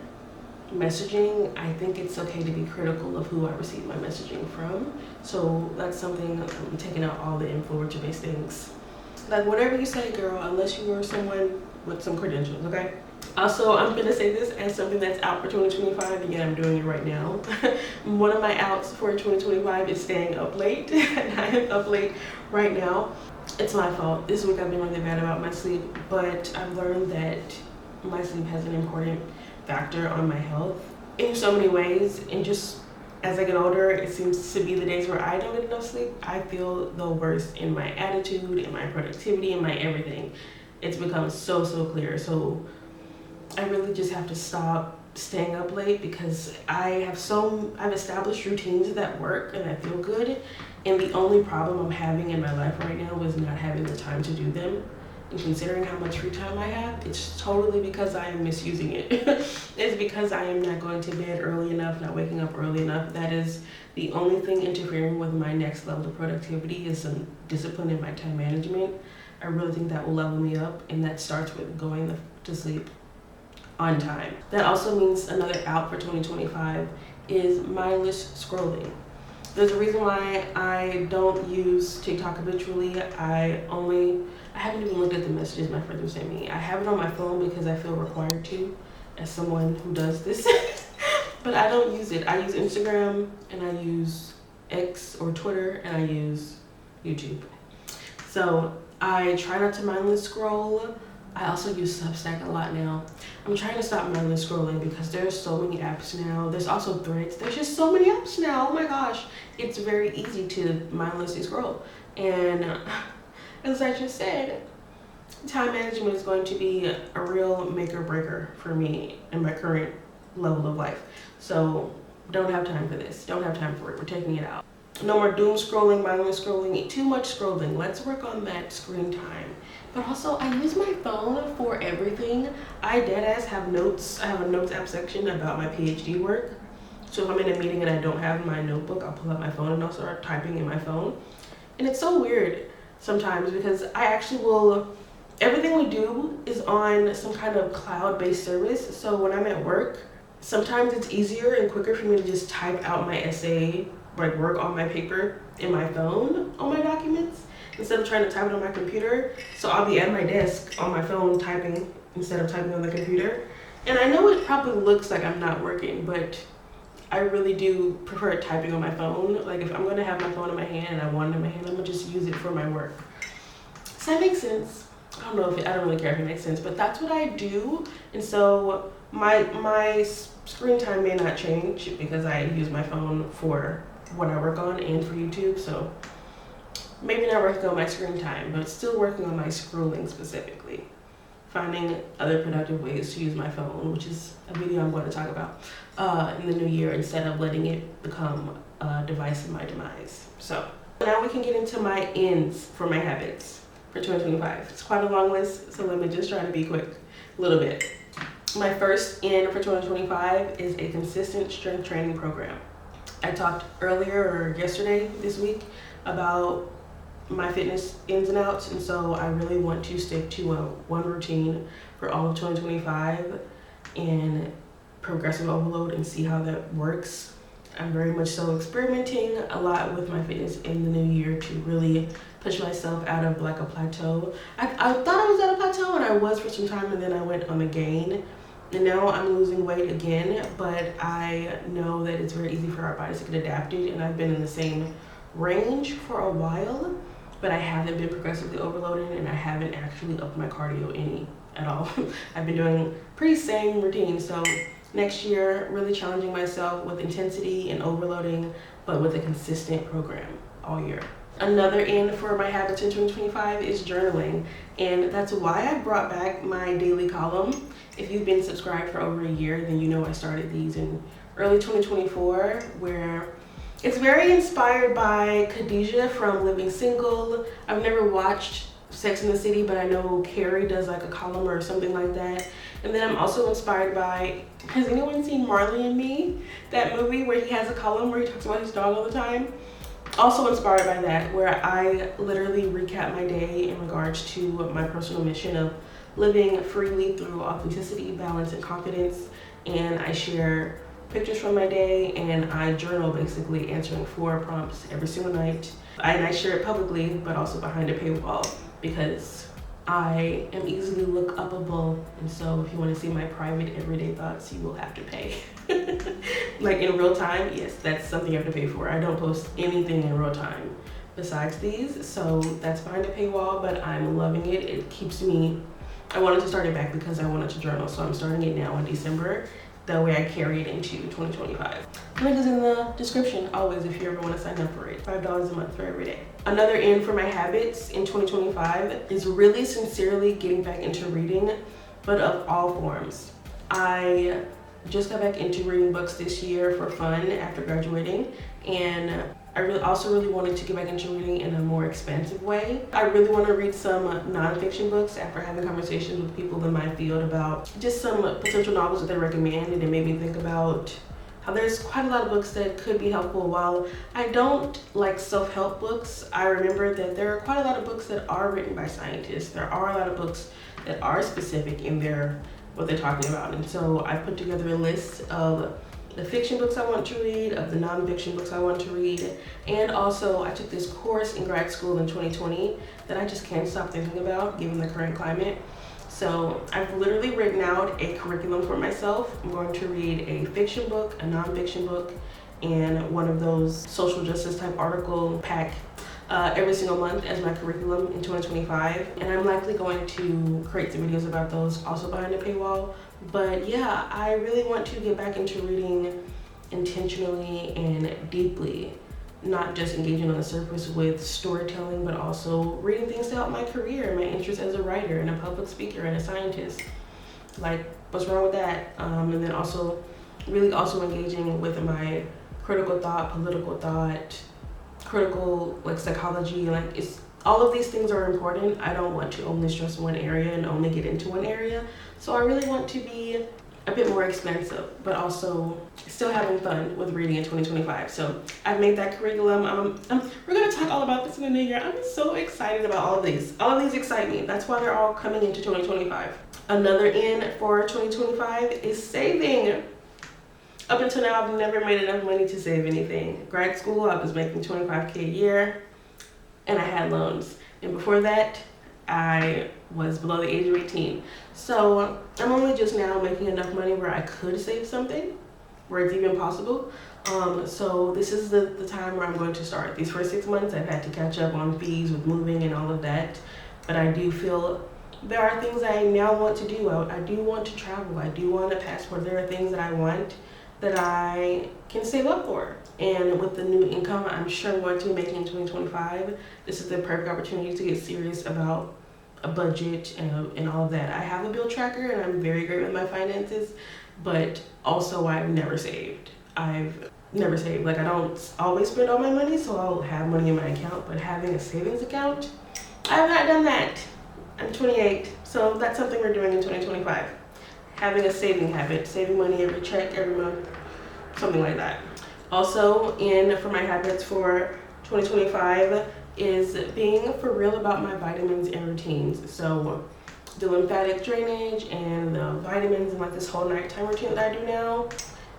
messaging, I think it's okay to be critical of who I receive my messaging from. So that's something I'm taking out all the influencer-based things. Like, whatever you say, girl, unless you are someone with some credentials, okay? Also, I'm gonna say this as something that's out for 2025, and yet I'm doing it right now. One of my outs for 2025 is staying up late, and I am up late right now. It's my fault. This week I've been really bad about my sleep, but I've learned that my sleep has an important factor on my health in so many ways. And just as I get older, it seems to be the days where I don't get enough sleep, I feel the worst in my attitude, in my productivity, in my everything. It's become so clear. So I really just have to stop staying up late, because I've established routines that work and I feel good, and the only problem I'm having in my life right now is not having the time to do them. And considering how much free time I have, it's totally because I am misusing it. It's because I am not going to bed early enough, not waking up early enough. That is the only thing interfering with my next level of productivity, is some discipline in my time management. I really think that will level me up, and that starts with going to sleep on time. That also means another out for 2025 is mindless scrolling. There's a reason why I don't use TikTok habitually. I haven't even looked at the messages my friends sent me. I have it on my phone because I feel required to, as someone who does this. But I don't use it. I use Instagram, and I use X or Twitter, and I use YouTube. So I try not to mindless scroll. I also use Substack a lot now. I'm trying to stop mindless scrolling because there's so many apps now. There's also Threads. There's just so many apps now. Oh my gosh. It's very easy to mindlessly scroll. And as I just said, time management is going to be a real make or breaker for me in my current level of life. So don't have time for this. Don't have time for it. We're taking it out. No more doom scrolling, mindless scrolling, too much scrolling. Let's work on that screen time. But also, I use my phone for everything. I deadass have notes. I have a notes app section about my PhD work. So if I'm in a meeting and I don't have my notebook, I'll pull out my phone and I'll start typing in my phone. And it's so weird sometimes because I actually will, everything we do is on some kind of cloud-based service. So when I'm at work, sometimes it's easier and quicker for me to just type out my essay, like work on my paper in my phone on my documents instead of trying to type it on my computer. So I'll be at my desk on my phone typing instead of typing on the computer. And I know it probably looks like I'm not working, but I really do prefer typing on my phone. Like if I'm gonna have my phone in my hand and I want it in my hand, I'm gonna just use it for my work. Does that make sense? I don't know if I don't really care if it makes sense, but that's what I do. And so my screen time may not change because I use my phone for what I work on and for YouTube. So maybe not working on my screen time, but still working on my scrolling specifically. Finding other productive ways to use my phone, which is a video I'm going to talk about in the new year instead of letting it become a device of my demise. So now we can get into my ends for my habits for 2025. It's quite a long list, so let me just try to be quick a little bit. My first end for 2025 is a consistent strength training program. I talked earlier or yesterday this week about my fitness ins and outs, and so I really want to stick to one routine for all of 2025 and progressive overload and see how that works. I'm very much so experimenting a lot with my fitness in the new year to really push myself out of like a plateau. I thought I was at a plateau and I was for some time, and then I went on a gain. And now I'm losing weight again, but I know that it's very easy for our bodies to get adapted, and I've been in the same range for a while, but I haven't been progressively overloading and I haven't actually upped my cardio any at all. I've been doing pretty same routine. So next year, really challenging myself with intensity and overloading, but with a consistent program all year. Another end for my habits in 2025 is journaling, and that's why I brought back my daily column. If you've been subscribed for over a year, then you know I started these in early 2024, where it's very inspired by Khadijah from Living Single. I've never watched Sex and the City, but I know Carrie does like a column or something like that. And then I'm also inspired by, has anyone seen Marley and Me? That movie where he has a column where he talks about his dog all the time? Also inspired by that, where I literally recap my day in regards to my personal mission of living freely through authenticity, balance, and confidence. And I share pictures from my day, and I journal, basically answering 4 prompts every single night. And I share it publicly, but also behind a paywall, because I am easily look upable. And so if you want to see my private everyday thoughts, you will have to pay. Like in real time, yes, that's something you have to pay for. I don't post anything in real time besides these, so that's behind a paywall, but I'm loving it. It keeps me, I wanted to start it back because I wanted to journal, so I'm starting it now in December. That way I carry it into 2025. Link is in the description always if you ever want to sign up for it. $5 a month for every day. Another end for my habits in 2025 is really sincerely getting back into reading, but of all forms. I just got back into reading books this year for fun after graduating, and I really wanted to get back into reading in a more expansive way. I really want to read some nonfiction books after having conversations with people in my field about just some potential novels that they recommend, and it made me think about how there's quite a lot of books that could be helpful. While I don't like self-help books, I remember that there are quite a lot of books that are written by scientists. There are a lot of books that are specific in what they're talking about. And so I put together a list of the fiction books I want to read, of the nonfiction books I want to read. And also I took this course in grad school in 2020 that I just can't stop thinking about given the current climate. So I've literally written out a curriculum for myself. I'm going to read a fiction book, a nonfiction book, and one of those social justice type article pack every single month as my curriculum in 2025, and I'm likely going to create some videos about those also behind the paywall. But yeah, I really want to get back into reading intentionally and deeply, not just engaging on the surface with storytelling, but also reading things to help my career, my interest as a writer and a public speaker and a scientist. Like, what's wrong with that? And then also really also engaging with my critical thought, political thought, critical like psychology. Like, it's all of these things are important. I don't want to only stress one area and only get into one area. So I really want to be a bit more expansive, but also still having fun with reading in 2025. So I've made that curriculum. We're gonna talk all about this in the new year. I'm so excited about all of these. All of these excite me. That's why they're all coming into 2025. Another in for 2025 is saving. Up until now, I've never made enough money to save anything. Grad school, I was making $25K a year, and I had loans. And before that, I was below the age of 18. So I'm only just now making enough money where I could save something, where it's even possible. So this is the time where I'm going to start. These first 6 months, I've had to catch up on fees with moving and all of that. But I do feel there are things I now want to do. I do want to travel. I do want a passport. There are things that I want that I can save up for. And with the new income I'm sure I'm going to be making in 2025, this is the perfect opportunity to get serious about a budget and all of that. I have a bill tracker and I'm very great with my finances, but also I've never saved. Like, I don't always spend all my money, so I'll have money in my account, but having a savings account, I have not done that. I'm 28, so that's something we're doing in 2025. Having a saving habit, saving money every check, every month, something like that. Also, for my habits for 2025 is being for real about my vitamins and routines. So the lymphatic drainage and the vitamins and like this whole nighttime routine that I do now,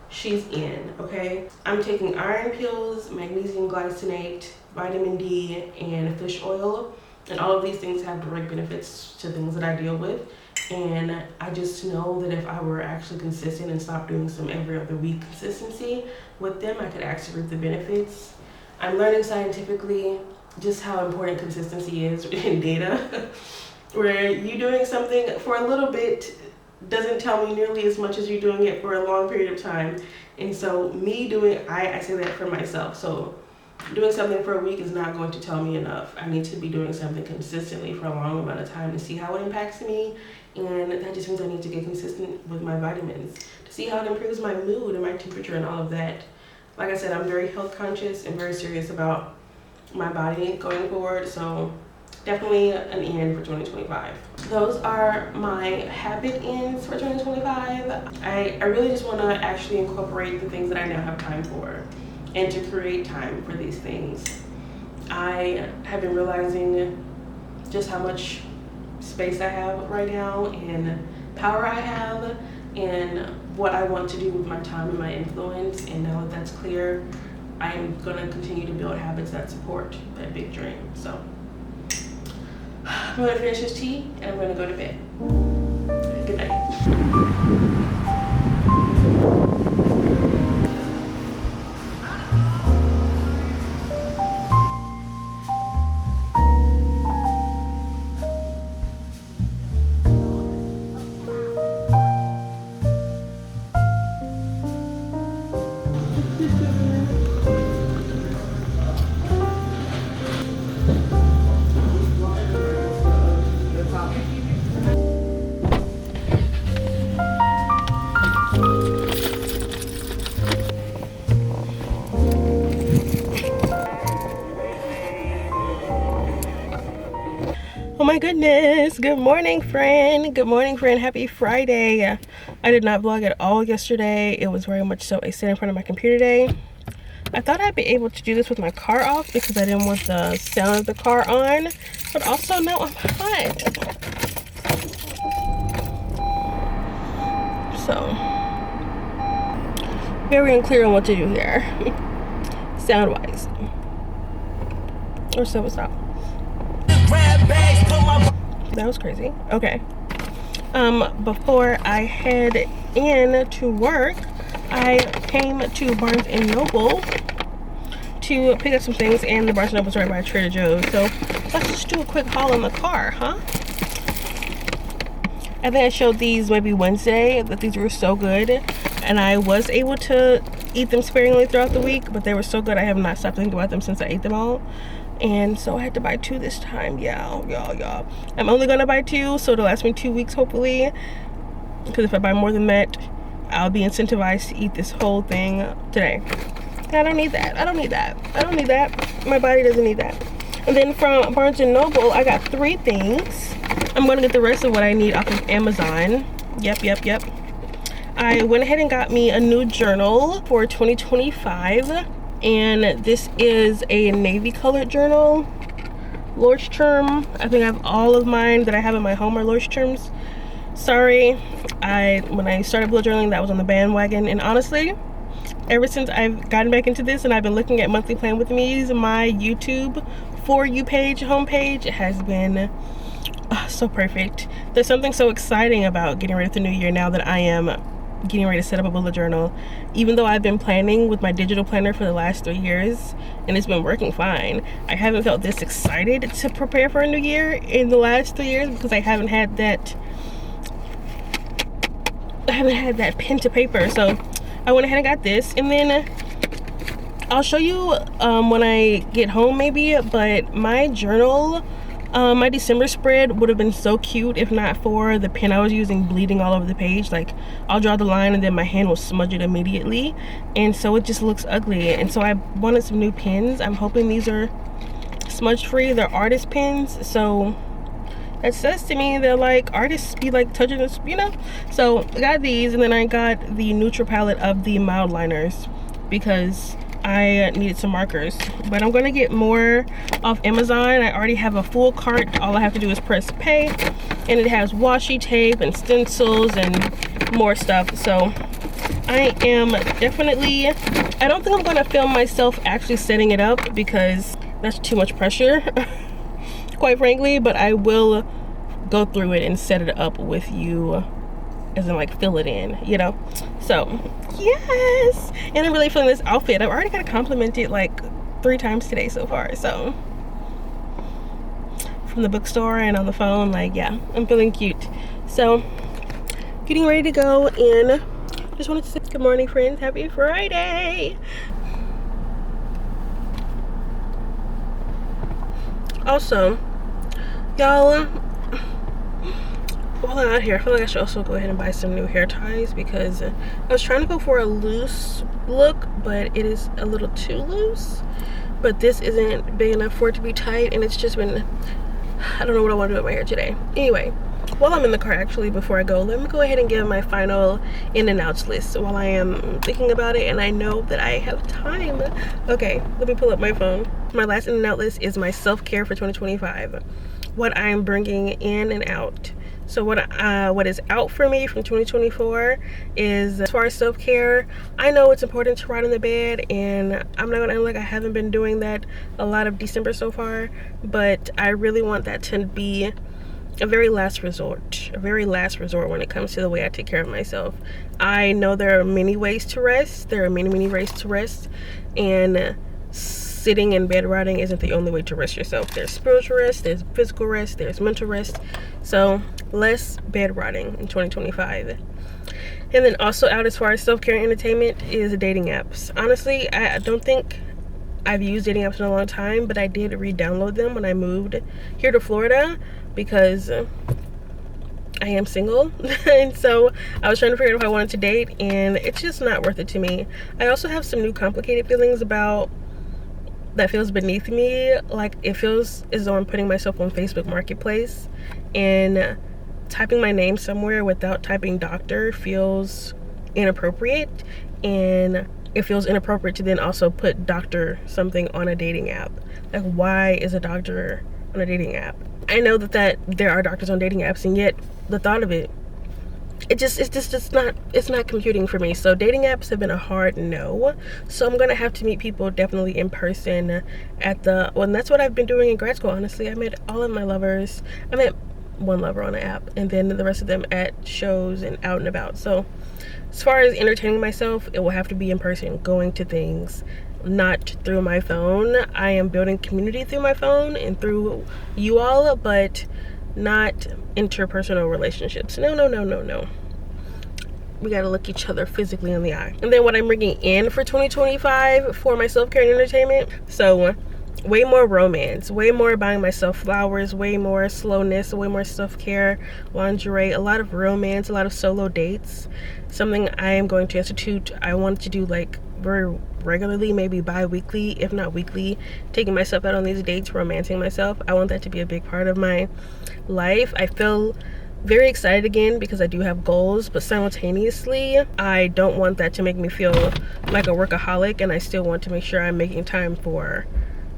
she's in, okay? I'm taking iron pills, magnesium glycinate, vitamin D, and fish oil. And all of these things have direct benefits to things that I deal with. And I just know that if I were actually consistent and stopped doing some every other week consistency with them, I could actually reap the benefits. I'm learning scientifically just how important consistency is in data, where you doing something for a little bit doesn't tell me nearly as much as you doing it for a long period of time. And so I say that for myself. So doing something for a week is not going to tell me enough. I need to be doing something consistently for a long amount of time to see how it impacts me. And that just means I need to get consistent with my vitamins to see how it improves my mood and my temperature and all of that. Like I said, I'm very health conscious and very serious about my body going forward. So definitely an end for 2025. Those are my habit ends for 2025. I really just want to actually incorporate the things that I now have time for and to create time for these things. I have been realizing just how much space I have right now and power I have and what I want to do with my time and my influence. And now that that's clear, I'm gonna continue to build habits that support that big dream. So I'm gonna finish this tea and I'm gonna go to bed. Good night. Oh my goodness, good morning friend. Good morning friend, happy Friday. I did not vlog at all yesterday. It was very much so a sit in front of my computer day. I thought I'd be able to do this with my car off because I didn't want the sound of the car on, but also no, I'm hot. So very unclear on what to do here sound wise, or so it's not. That was crazy. Okay. Before I head in to work, I came to Barnes & Noble to pick up some things, and the Barnes & Noble's right by Trader Joe's. So let's just do a quick haul in the car, huh? I think I showed these maybe Wednesday that these were so good, and I was able to eat them sparingly throughout the week, but they were so good I have not stopped thinking about them since I ate them all. And so I had to buy 2 this time. Y'all. I'm only gonna buy 2, so it'll last me 2 weeks hopefully, because if I buy more than that, I'll be incentivized to eat this whole thing today. I don't need that. My body doesn't need that. And then from Barnes & Noble, I got 3 things. I'm gonna get the rest of what I need off of Amazon. Yep. I went ahead and got me a new journal for 2025. And this is a navy colored journal. Lordstrom. I think I have all of mine that I have in my home are Lordstroms. Sorry, when I started bullet journaling, that was on the bandwagon, and honestly, ever since I've gotten back into this and I've been looking at monthly plan with me's, my YouTube For You page, homepage, has been so perfect. There's something so exciting about getting ready for the new year now that I am getting ready to set up a bullet journal. Even though I've been planning with my digital planner for the last 3 years and it's been working fine, I haven't felt this excited to prepare for a new year in the last 3 years because I haven't had that pen to paper. So I went ahead and got this, and then I'll show you when I get home maybe, but my journal, my December spread would have been so cute if not for the pen I was using bleeding all over the page. Like, I'll draw the line and then my hand will smudge it immediately, and so it just looks ugly. And so I wanted some new pens. I'm hoping these are smudge free. They're artist pens, so that says to me they're like artists be like touching this, you know. So I got these, and then I got the neutral palette of the mild liners because I needed some markers. But I'm gonna get more off Amazon. I already have a full cart. All I have to do is press pay, and it has washi tape and stencils and more stuff. So I am definitely, I don't think I'm gonna film myself actually setting it up because that's too much pressure quite frankly, but I will go through it and set it up with you, as in like fill it in, you know. So yes, and I'm really feeling this outfit. I've already got to compliment it like 3 times today so far. So from the bookstore and on the phone, like, yeah, I'm feeling cute. So getting ready to go in. Just wanted to say good morning, friends. Happy Friday. Also, y'all, while I'm out here, I feel like I should also go ahead and buy some new hair ties because I was trying to go for a loose look, but it is a little too loose. But this isn't big enough for it to be tight, and it's just been, I don't know what I want to do with my hair today. Anyway, while I'm in the car, actually, before I go, let me go ahead and give my final in and outs list while I am thinking about it, and I know that I have time. Okay, let me pull up my phone. My last in and out list is my self-care for 2025. What I'm bringing in and out. So what is out for me from 2024 is, as far as self-care, I know it's important to ride in the bed, and I'm not gonna act like I haven't been doing that a lot of December so far, but I really want that to be a very last resort when it comes to the way I take care of myself. I know there are many ways to rest. There are many ways to rest, and sitting in bed rotting isn't the only way to rest yourself. There's spiritual rest, there's physical rest, there's mental rest. So less bed rotting in 2025. And then also out as far as self-care and entertainment is dating apps. Honestly, I don't think I've used dating apps in a long time, but I did re-download them when I moved here to Florida because I am single. And so I was trying to figure out if I wanted to date, and it's just not worth it to me. I also have some new complicated feelings about that feels beneath me. Like, it feels as though I'm putting myself on Facebook Marketplace, and typing my name somewhere without typing doctor feels inappropriate, and it feels inappropriate to then also put doctor something on a dating app. Like, why is a doctor on a dating app? I know that there are doctors on dating apps, and yet the thought of it, it's not computing for me. So dating apps have been a hard no. So I'm gonna have to meet people definitely in person at the, well, and that's what I've been doing in grad school. Honestly, I met all of my lovers. I met one lover on an app, and then the rest of them at shows and out and about. So as far as entertaining myself, it will have to be in person, going to things, not through my phone. I am building community through my phone and through you all, but not interpersonal relationships. No, no, no, no, no. We gotta look each other physically in the eye. And then what I'm bringing in for 2025 for my self-care and entertainment, so way more romance, way more buying myself flowers, way more slowness, way more self-care, lingerie, a lot of romance, a lot of solo dates. Something I am going to institute. I want to do like very regularly, maybe bi-weekly, if not weekly, taking myself out on these dates, romancing myself. I want that to be a big part of my life. I feel very excited again because I do have goals, but simultaneously I don't want that to make me feel like a workaholic, and I still want to make sure I'm making time for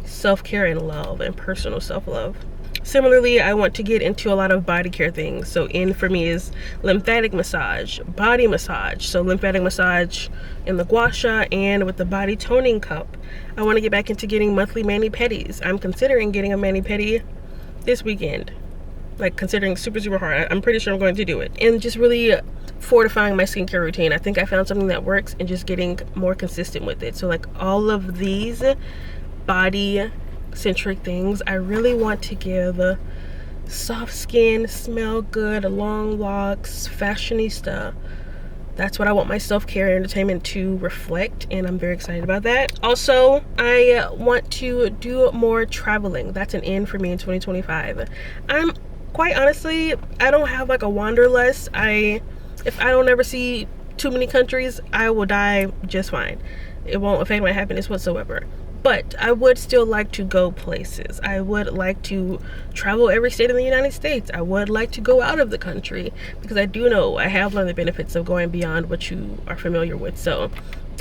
self-care and love and personal self-love. Similarly, I want to get into a lot of body care things. So in for me is lymphatic massage, body massage. So lymphatic massage in the gua sha and with the body toning cup. I want to get back into getting monthly mani-pedis. I'm considering getting a mani-pedi this weekend. Like, considering super hard. I'm pretty sure I'm going to do it. And just really fortifying my skincare routine. I think I found something that works and just getting more consistent with it. So like all of these body centric things, I really want to give soft skin, smell good, long locks, fashionista. That's what I want my self-care and entertainment to reflect, and I'm very excited about that. Also, I want to do more traveling. That's an in for me in 2025. I'm quite honestly, I don't have like a wanderlust. If I don't ever see too many countries, I will die just fine. It won't affect my happiness whatsoever. But I would still like to go places. I would like to travel every state in the United States. I would like to go out of the country because I do know I have learned the benefits of going beyond what you are familiar with. So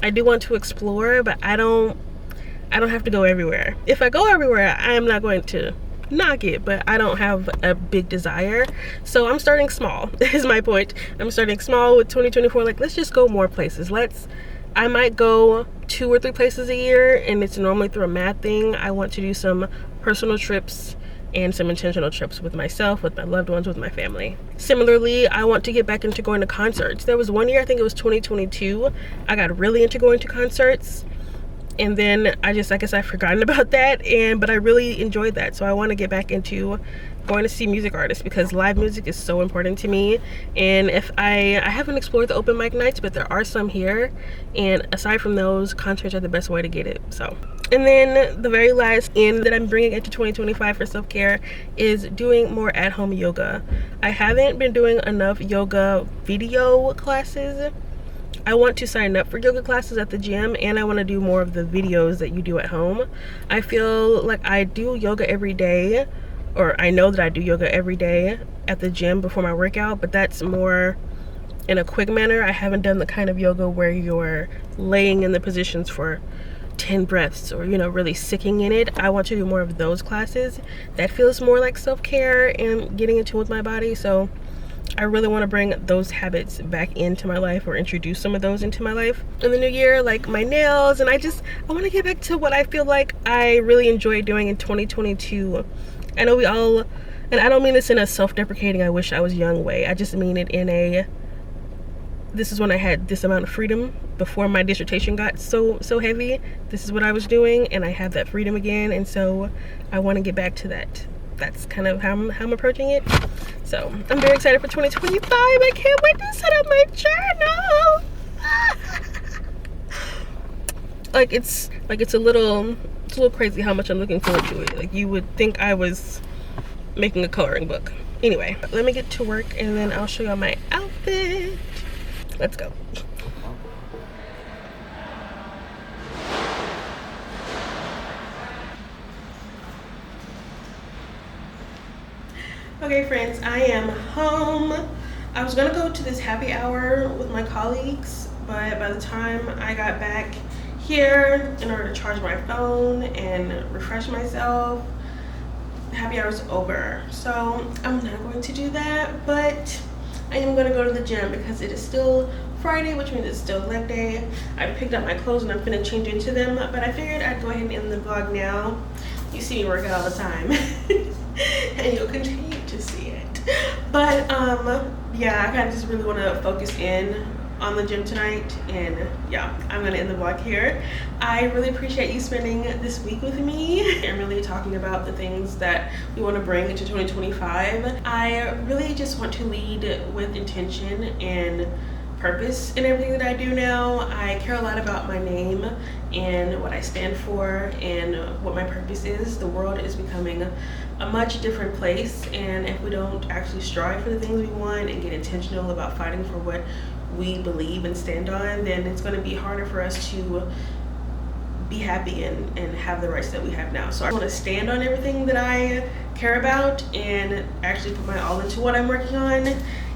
I do want to explore, but I don't have to go everywhere. If I go everywhere, I am not going to knock it, but I don't have a big desire. So I'm starting small is my point. I'm starting small with 2024. Like, let's just go more places. I might go 2 or 3 places a year, and it's normally through a math thing. I want to do some personal trips and some intentional trips with myself, with my loved ones, with my family. Similarly, I want to get back into going to concerts. There was one year, I think it was 2022, I got really into going to concerts, and then I guess I've forgotten about that, but I really enjoyed that. So I want to get back into going to see music artists because live music is so important to me. And if I haven't explored the open mic nights, but there are some here, and aside from those, concerts are the best way to get it. So, and then the very last in that I'm bringing into 2025 for self-care is doing more at-home yoga. I haven't been doing enough yoga video classes. I want to sign up for yoga classes at the gym, and I want to do more of the videos that you do at home. I feel like I do yoga every day, or I know that I do yoga every day at the gym before my workout, but that's more in a quick manner. I haven't done the kind of yoga where you're laying in the positions for 10 breaths or, really sicking in it. I want to do more of those classes. That feels more like self-care and getting in tune with my body. So I really want to bring those habits back into my life, or introduce some of those into my life in the new year, like my nails. And I want to get back to what I feel like I really enjoyed doing in 2022. I know we all, and I don't mean this in a self-deprecating, I wish I was young way. I just mean it in a, this is when I had this amount of freedom before my dissertation got so heavy. This is what I was doing, and I have that freedom again, and so I want to get back to that. That's kind of how I'm approaching it. So I'm very excited for 2025. I can't wait to set up my journal. it's a little crazy how much I'm looking forward to it. Like, you would think I was making a coloring book. Anyway, let me get to work and then I'll show y'all my outfit. Let's go. Okay friends, I am home. I was gonna go to this happy hour with my colleagues, but by the time I got back here in order to charge my phone and refresh myself, happy hour's over. So I'm not going to do that, but I am gonna go to the gym because it is still Friday, which means it's still leg day. I picked up my clothes and I'm finna change into them, but I figured I'd go ahead and end the vlog now. You see me work out all the time and you'll continue to see it. But yeah, I kind of just really want to focus in on the gym tonight, and yeah, I'm gonna end the vlog here. I really appreciate you spending this week with me and really talking about the things that we want to bring into 2025. I really just want to lead with intention and purpose in everything that I do now. I care a lot about my name and what I stand for and what my purpose is. The world is becoming a much different place, and if we don't actually strive for the things we want and get intentional about fighting for what we believe and stand on, then it's going to be harder for us to be happy and have the rights that we have now. So I want to stand on everything that I care about and actually put my all into what I'm working on.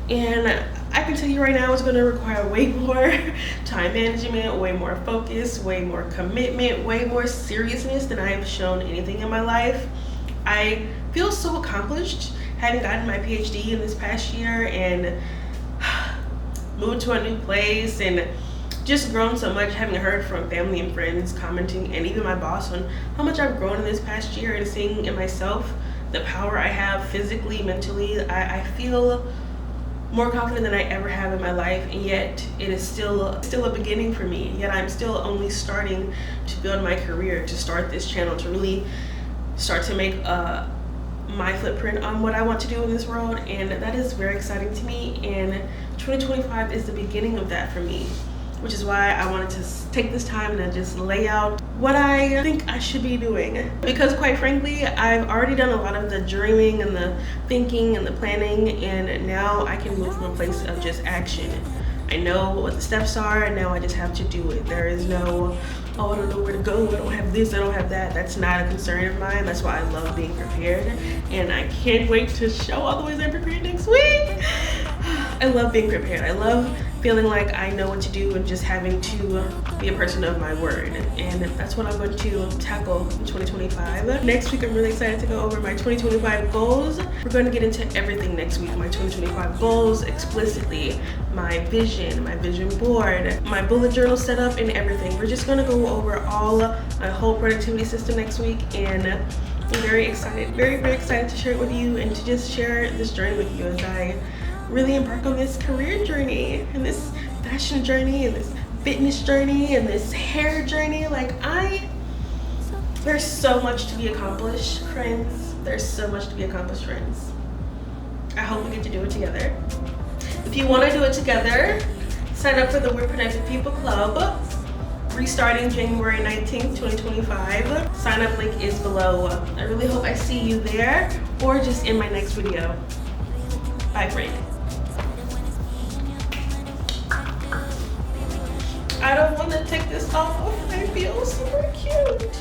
And I can tell you right now, it's going to require way more time management, way more focus, way more commitment, way more seriousness than I have shown anything in my life. I feel so accomplished having gotten my PhD in this past year and moved to a new place and just grown so much, having heard from family and friends commenting and even my boss on how much I've grown in this past year, and seeing in myself the power I have physically, mentally. I feel more confident than I ever have in my life, and yet it is still a beginning for me. Yet I'm still only starting to build my career, to start this channel, to really start to make my footprint on what I want to do in this world, and that is very exciting to me. And 2025 is the beginning of that for me, which is why I wanted to take this time to just lay out what I think I should be doing. Because quite frankly, I've already done a lot of the dreaming and the thinking and the planning, and now I can move from a place of just action. I know what the steps are, and now I just have to do it. There is no, oh, I don't know where to go, I don't have this, I don't have that. That's not a concern of mine. That's why I love being prepared, and I can't wait to show all the ways I'm prepared next week. I love being prepared. I love feeling like I know what to do and just having to be a person of my word. And that's what I'm going to tackle in 2025. Next week, I'm really excited to go over my 2025 goals. We're going to get into everything next week. My 2025 goals explicitly, my vision board, my bullet journal setup, and everything. We're just going to go over my whole productivity system next week, and I'm very excited, very excited to share it with you and to just share this journey with you as I really embark on this career journey and this fashion journey and this fitness journey and this hair journey. Like, there's so much to be accomplished, friends. There's so much to be accomplished, friends. I hope we get to do it together. If you want to do it together, sign up for the We're Connected People Club, restarting January 19th, 2025. Sign up link is below. I really hope I see you there or just in my next video. Bye, friend. I don't want to take this off. I feel super cute.